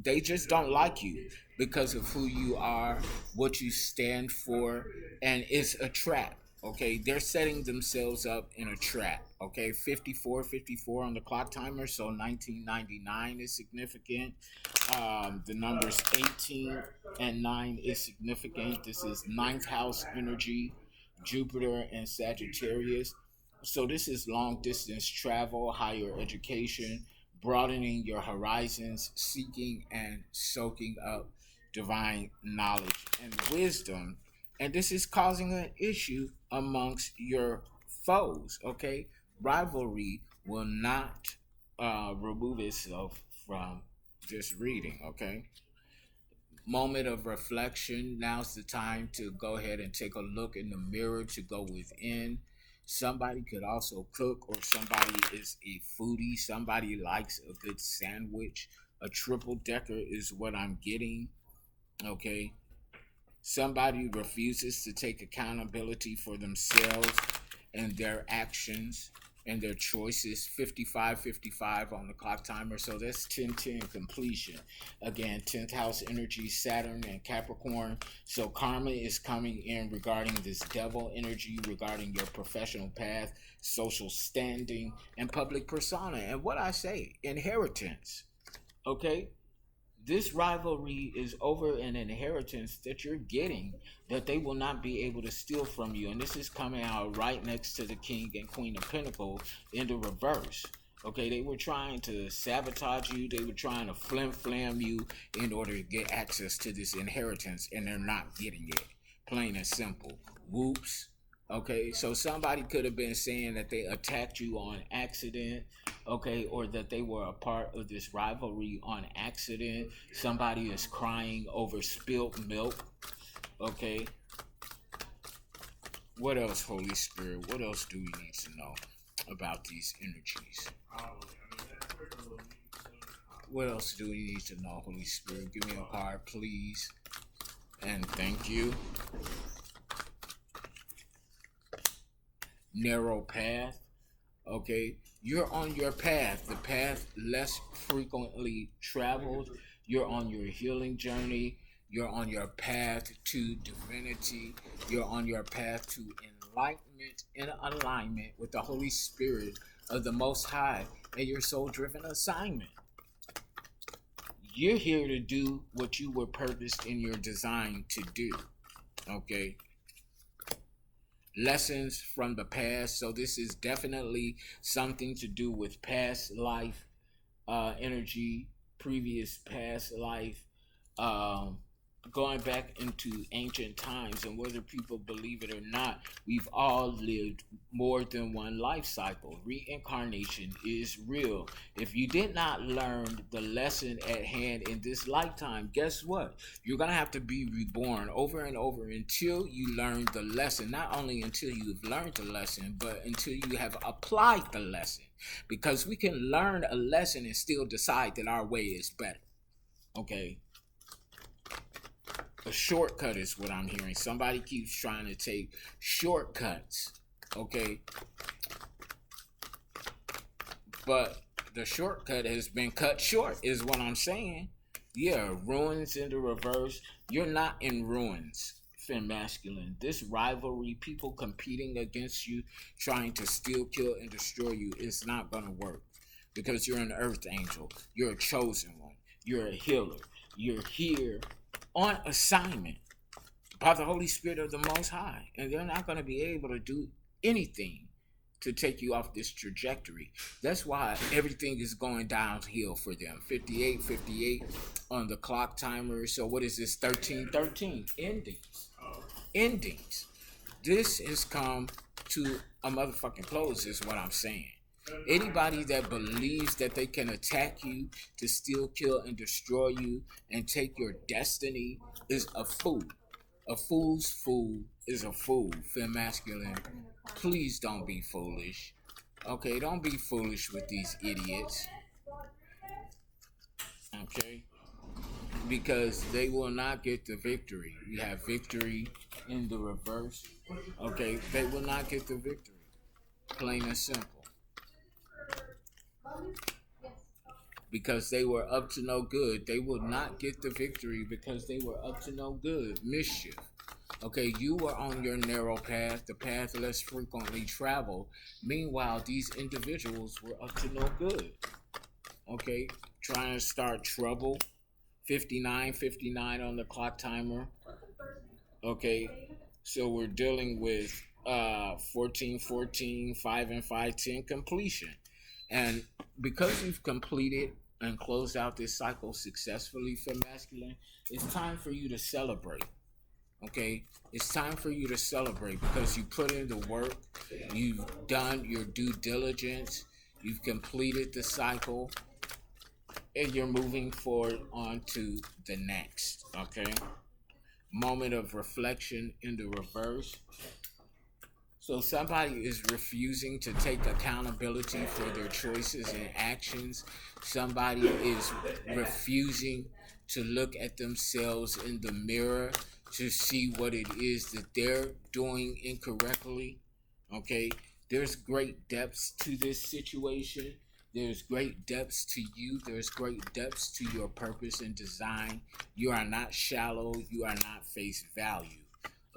They just don't like you because of who you are, what you stand for, and it's a trap. Okay, they're setting themselves up in a trap. Okay, 54, on the clock timer, so 1999 is significant. The numbers 18 and 9 is significant. This is ninth house energy, Jupiter and Sagittarius. So this is long distance travel, higher education, broadening your horizons, seeking and soaking up divine knowledge and wisdom. And this is causing an issue amongst your foes. Okay, rivalry will not remove itself from this reading. Okay, moment of reflection. Now's the time to go ahead and take a look in the mirror, to go within. Somebody could also cook, or somebody is a foodie. Somebody likes a good sandwich. A triple decker is what I'm getting. Okay. Somebody refuses to take accountability for themselves and their actions and their choices. 55 on the clock timer. So that's 10 completion. Again, 10th house energy, Saturn and Capricorn. So karma is coming in regarding this devil energy, regarding your professional path, social standing, and public persona. And what I say, inheritance. Okay, this rivalry is over an inheritance that you're getting that they will not be able to steal from you. And this is coming out right next to the King and Queen of Pentacles in the reverse. Okay, they were trying to sabotage you. They were trying to flam you in order to get access to this inheritance, and they're not getting it. Plain and simple. Whoops. Okay, so somebody could have been saying that they attacked you on accident, okay, or that they were a part of this rivalry on accident. Somebody is crying over spilt milk, okay. What else, Holy Spirit? What else do we need to know about these energies? What else do we need to know, Holy Spirit? Give me a card, please. And thank you. Narrow path. Okay, you're on your path, the path less frequently traveled. You're on your healing journey. You're on your path to divinity. You're on your path to enlightenment in alignment with the Holy Spirit of the Most High and your soul driven assignment. You're here to do what you were purposed in your design to do. Okay, lessons from the past. So this is definitely something to do with past life energy, previous past life, going back into ancient times. And whether people believe it or not, we've all lived more than one life cycle. Reincarnation is real. If you did not learn the lesson at hand in this lifetime, guess what? You're going to have to be reborn over and over until you learn the lesson. Not only until you've learned the lesson, but until you have applied the lesson. Because we can learn a lesson and still decide that our way is better. Okay? A shortcut is what I'm hearing. Somebody keeps trying to take shortcuts. Okay? But the shortcut has been cut short, is what I'm saying. Yeah, ruins in the reverse. You're not in ruins, Fem Masculine. This rivalry, people competing against you, trying to steal, kill, and destroy you, is not going to work. Because you're an earth angel. You're a chosen one. You're a healer. You're here on assignment by the Holy Spirit of the Most High. And they're not going to be able to do anything to take you off this trajectory. That's why everything is going downhill for them. 58 on the clock timer. So what is this? 13. Endings. This has come to a motherfucking close, is what I'm saying. Anybody that believes that they can attack you to steal, kill, and destroy you and take your destiny is a fool. A fool's fool is a fool. Fem Masculine, please don't be foolish. Okay, don't be foolish with these idiots. Okay? because they will not get the victory. We have victory in the reverse. Okay, they will not get the victory. Plain and simple. Because they were up to no good. They will not get the victory because they were up to no good. Mischief. Okay, you were on your narrow path, the path less frequently traveled. Meanwhile, these individuals were up to no good. Okay, trying to start trouble. 59 on the clock timer. Okay, so we're dealing with 14, 5 and 5, 10 completion. And because you've completed and closed out this cycle successfully for masculine, it's time for you to celebrate. Okay, it's time for you to celebrate because you put in the work, you've done your due diligence, you've completed the cycle, and you're moving forward on to the next. Okay, moment of reflection in the reverse. So somebody is refusing to take accountability for their choices and actions. Somebody is refusing to look at themselves in the mirror to see what it is that they're doing incorrectly. Okay, there's great depths to this situation. There's great depths to you. There's great depths to your purpose and design. You are not shallow. You are not face value.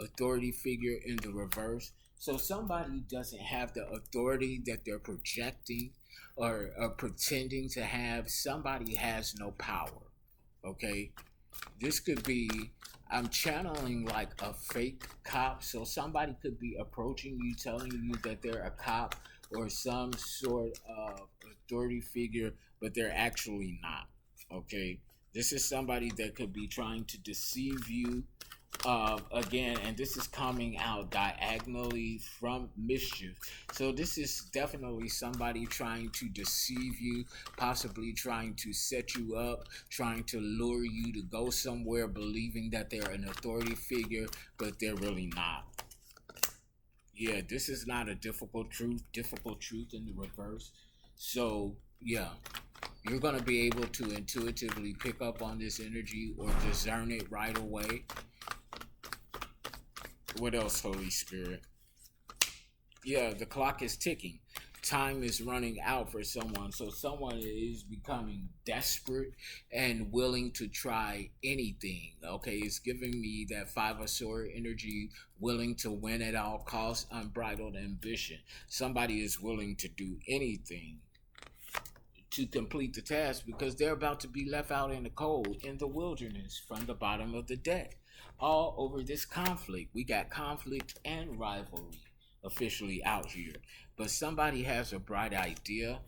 Authority figure in the reverse. So somebody doesn't have the authority that they're projecting or pretending to have. Somebody has no power. Okay? This could be, I'm channeling like a fake cop. So somebody could be approaching you, telling you that they're a cop or some sort of authority figure, but they're actually not. Okay? This is somebody that could be trying to deceive you. Again, and this is coming out diagonally from mischief. So this is definitely somebody trying to deceive you, possibly trying to set you up, trying to lure you to go somewhere believing that they're an authority figure, but they're really not. Yeah, this is not a difficult truth in the reverse. So, yeah, you're going to be able to intuitively pick up on this energy or discern it right away. What else, Holy Spirit? Yeah, the clock is ticking. Time is running out for someone. So someone is becoming desperate and willing to try anything. Okay, it's giving me that 5 of Sword energy, willing to win at all costs, unbridled ambition. Somebody is willing to do anything to complete the task because they're about to be left out in the cold, in the wilderness, from the bottom of the deck. All over this conflict. We got conflict and rivalry officially out here. But somebody has a bright idea.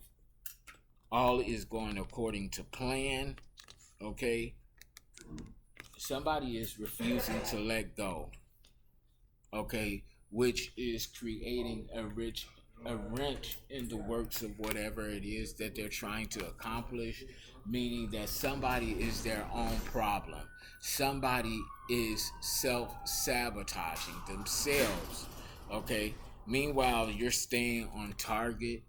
All is going according to plan. Okay? Somebody is refusing to let go. Okay? Which is creating a wrench in the works of whatever it is that they're trying to accomplish, meaning that somebody is their own problem. Somebody is self-sabotaging themselves, okay? Meanwhile, you're staying on target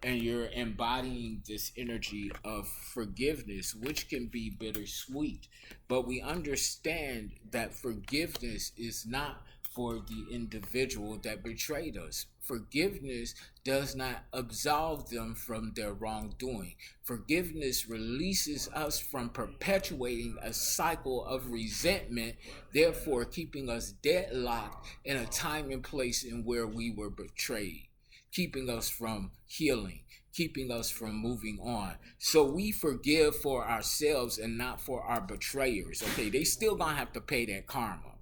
and you're embodying this energy of forgiveness, which can be bittersweet. But we understand that forgiveness is not for the individual that betrayed us. Forgiveness does not absolve them from their wrongdoing. Forgiveness releases us from perpetuating a cycle of resentment, therefore keeping us deadlocked in a time and place in where we were betrayed, keeping us from healing, keeping us from moving on. So we forgive for ourselves and not for our betrayers. Okay, they still gonna have to pay that karma.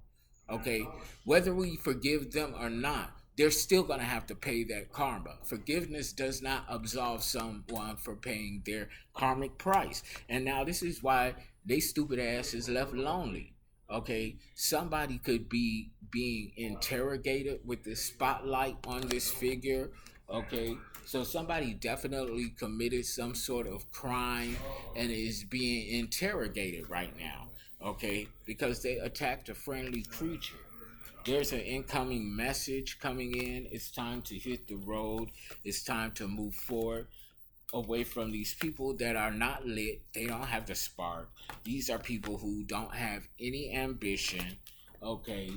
Okay, whether we forgive them or not, they're still going to have to pay that karma. Forgiveness does not absolve someone for paying their karmic price. And now this is why they stupid ass is left lonely. Okay, somebody could be being interrogated with the spotlight on this figure. Okay, so somebody definitely committed some sort of crime and is being interrogated right now. Okay, because they attacked a friendly creature. There's an incoming message coming in. It's time to hit the road. It's time to move forward. away from these people that are not lit. They don't have the spark. These are people who don't have any ambition. Okay.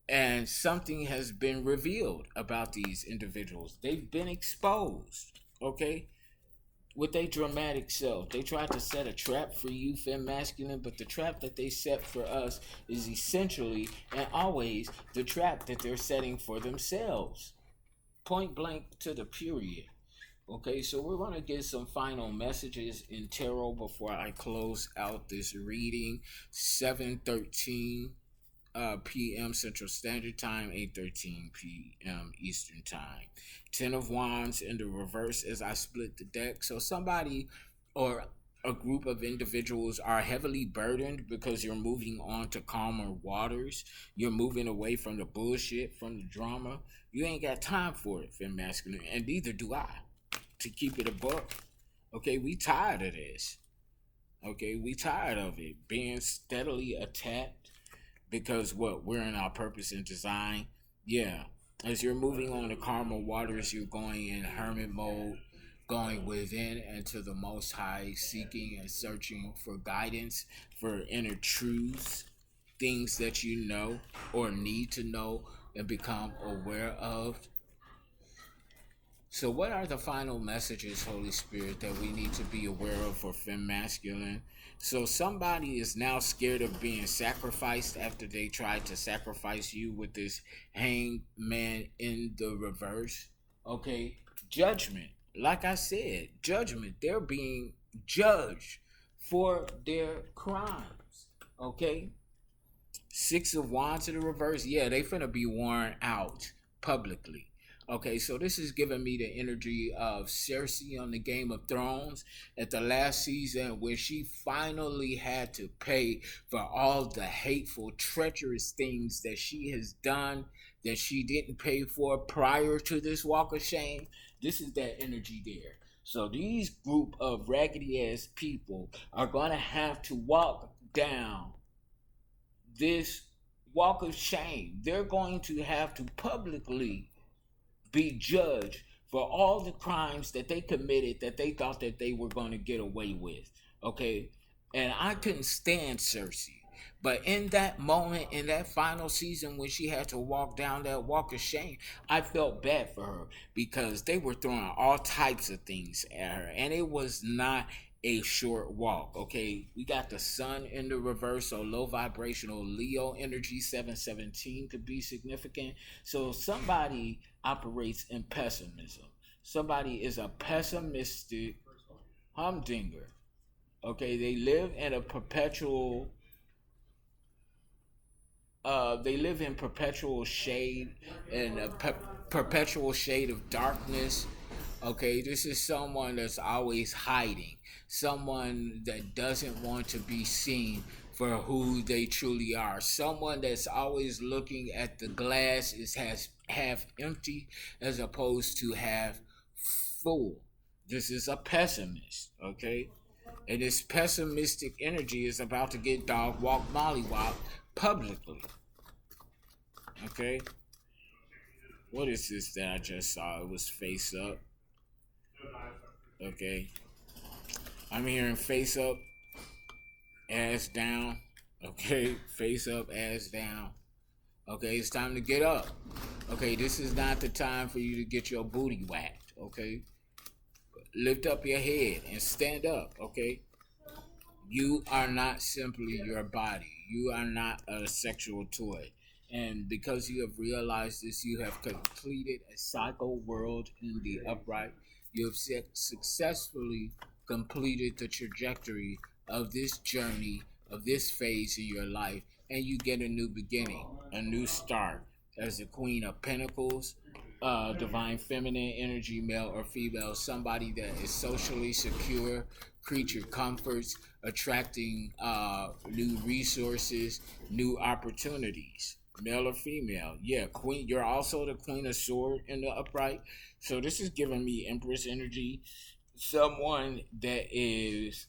And something has been revealed about these individuals. They've been exposed. Okay. With their dramatic self, they tried to set a trap for you, femme masculine, but the trap that they set for us is essentially and always the trap that they're setting for themselves. Point blank to the period. Okay, so we're going to get some final messages in tarot before I close out this reading. 7:13 p.m. Central Standard Time, 8:13 p.m. Eastern Time. Ten of Wands in the reverse as I split the deck. So somebody or a group of individuals are heavily burdened because you're moving on to calmer waters. You're moving away from the bullshit, from the drama. You ain't got time for it, femme masculine, and neither do I. To keep it a buck, okay, we tired of this. Okay, we tired of it being steadily attacked because what we're in our purpose and design. Yeah, as you're moving on to karma waters, you're going in hermit mode, going within and to the Most High, seeking and searching for guidance, for inner truths, things that you know or need to know and become aware of. So, what are the final messages, Holy Spirit, that we need to be aware of for femme masculine? So, somebody is now scared of being sacrificed after they tried to sacrifice you with this hangman in the reverse. Okay, judgment. Like I said, judgment. They're being judged for their crimes. Okay, Six of Wands in the reverse. Yeah, they finna be worn out publicly. Okay, so this is giving me the energy of Cersei on the Game of Thrones at the last season when she finally had to pay for all the hateful, treacherous things that she has done that she didn't pay for prior to this walk of shame. This is that energy there. So these group of raggedy ass people are gonna have to walk down this walk of shame. They're going to have to publicly be judged for all the crimes that they committed that they thought that they were going to get away with. Okay? And I couldn't stand Cersei. But in that moment, in that final season, when she had to walk down that walk of shame, I felt bad for her because they were throwing all types of things at her. And it was not a short walk. Okay, we got the sun in the reverse, so low vibrational Leo energy, 717 could be significant. So somebody operates in pessimism. Somebody is a pessimistic humdinger. Okay, they live in a perpetual they live in perpetual shade and a perpetual shade of darkness. Okay, this is someone that's always hiding, someone that doesn't want to be seen for who they truly are, someone that's always looking at the glass is has half empty as opposed to half full. This is a pessimist, okay? And this pessimistic energy is about to get dog walk mollywop publicly. Okay? What is this that I just saw? It was face up. Okay. I'm hearing face up, ass down. Okay. Face up, ass down. Okay. It's time to get up. Okay. This is not the time for you to get your booty whacked. Okay. Lift up your head and stand up. Okay. You are not simply your body. You are not a sexual toy. And because you have realized this, you have completed a cycle world in the upright. You have successfully completed the trajectory of this journey, of this phase in your life, and you get a new beginning, a new start as the Queen of Pentacles, divine feminine energy, male or female, somebody that is socially secure, creature comforts, attracting new resources, new opportunities, male or female. Yeah, queen. You're also the Queen of Sword in the upright. So this is giving me Empress energy. Someone that is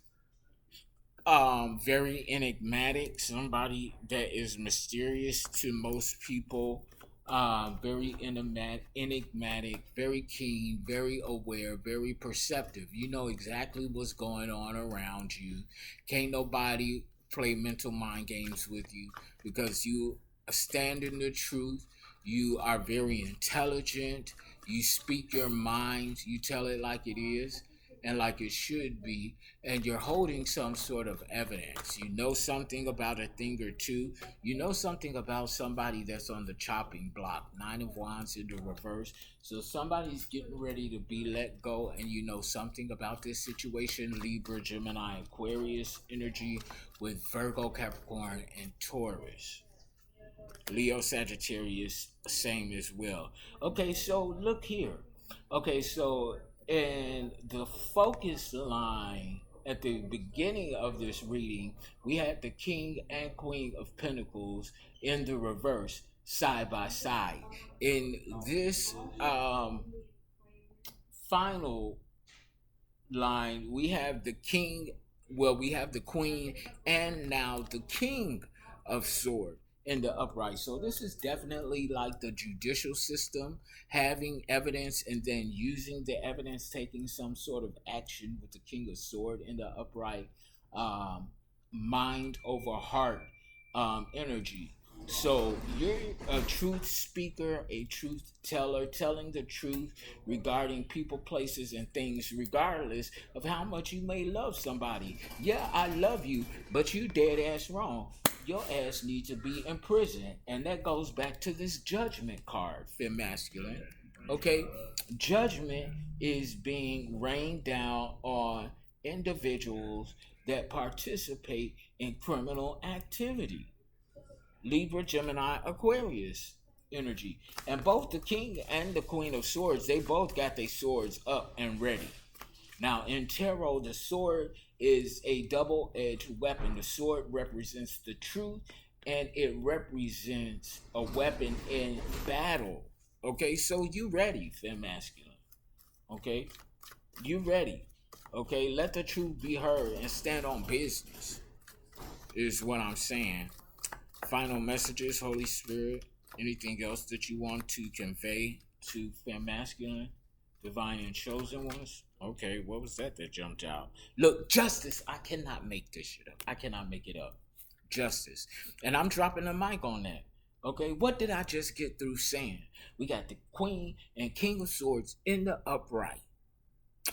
very enigmatic, somebody that is mysterious to most people. very enigmatic, very keen, very aware, very perceptive. You know exactly what's going on around you. Can't nobody play mental mind games with you because you stand in the truth. You are very intelligent. You speak your mind. You tell it like it is and like it should be, and you're holding some sort of evidence. You know something about a thing or two. You know something about somebody that's on the chopping block. Nine of Wands in the reverse. So somebody's getting ready to be let go, and you know something about this situation. Libra, Gemini, Aquarius energy with Virgo, Capricorn, and Taurus. Leo, Sagittarius, same as well. Okay, so look here. Okay, so in the focus line at the beginning of this reading, we had the King and Queen of Pentacles in the reverse, side by side. In this final line, we have the king, well, we have the queen and now the king of sword in the upright. So this is definitely like the judicial system, having evidence and then using the evidence, taking some sort of action with the king of sword in the upright, um, mind over heart energy. So you're a truth speaker, a truth teller, telling the truth regarding people, places, and things, regardless of how much you may love somebody. Yeah, I love you, but you dead ass wrong. Your ass needs to be in prison. And that goes back to this judgment card, Fem Masculine. Okay? Judgment is being rained down on individuals that participate in criminal activity. Libra, Gemini, Aquarius energy. And both the king and the queen of swords, they both got their swords up and ready. Now, in tarot, the sword is a double-edged weapon. The sword represents the truth, and it represents a weapon in battle. Okay, so you ready, Fem Masculine. Okay, you ready. Okay, let the truth be heard and stand on business, is what I'm saying. Final messages, Holy Spirit. Anything else that you want to convey to Fem Masculine, Divine and Chosen Ones? Okay, what was that jumped out? Look, justice. I cannot make this shit up. I cannot make it up. Justice. And I'm dropping the mic on that. Okay, what did I just get through saying? We got the Queen and King of Swords in the upright,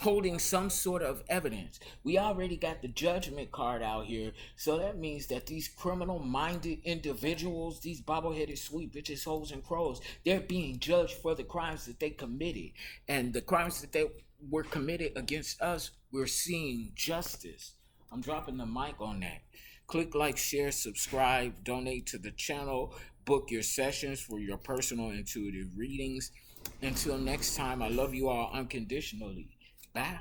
holding some sort of evidence. We already got the judgment card out here, so that means that these criminal-minded individuals, these bobble-headed sweet bitches, hoes, and crows, they're being judged for the crimes that they committed. And the crimes that they were committed against us, we're seeing justice. I'm dropping the mic on that. Click like, share, subscribe, donate to the channel, book your sessions for your personal intuitive readings. Until next time, I love you all unconditionally. Bye.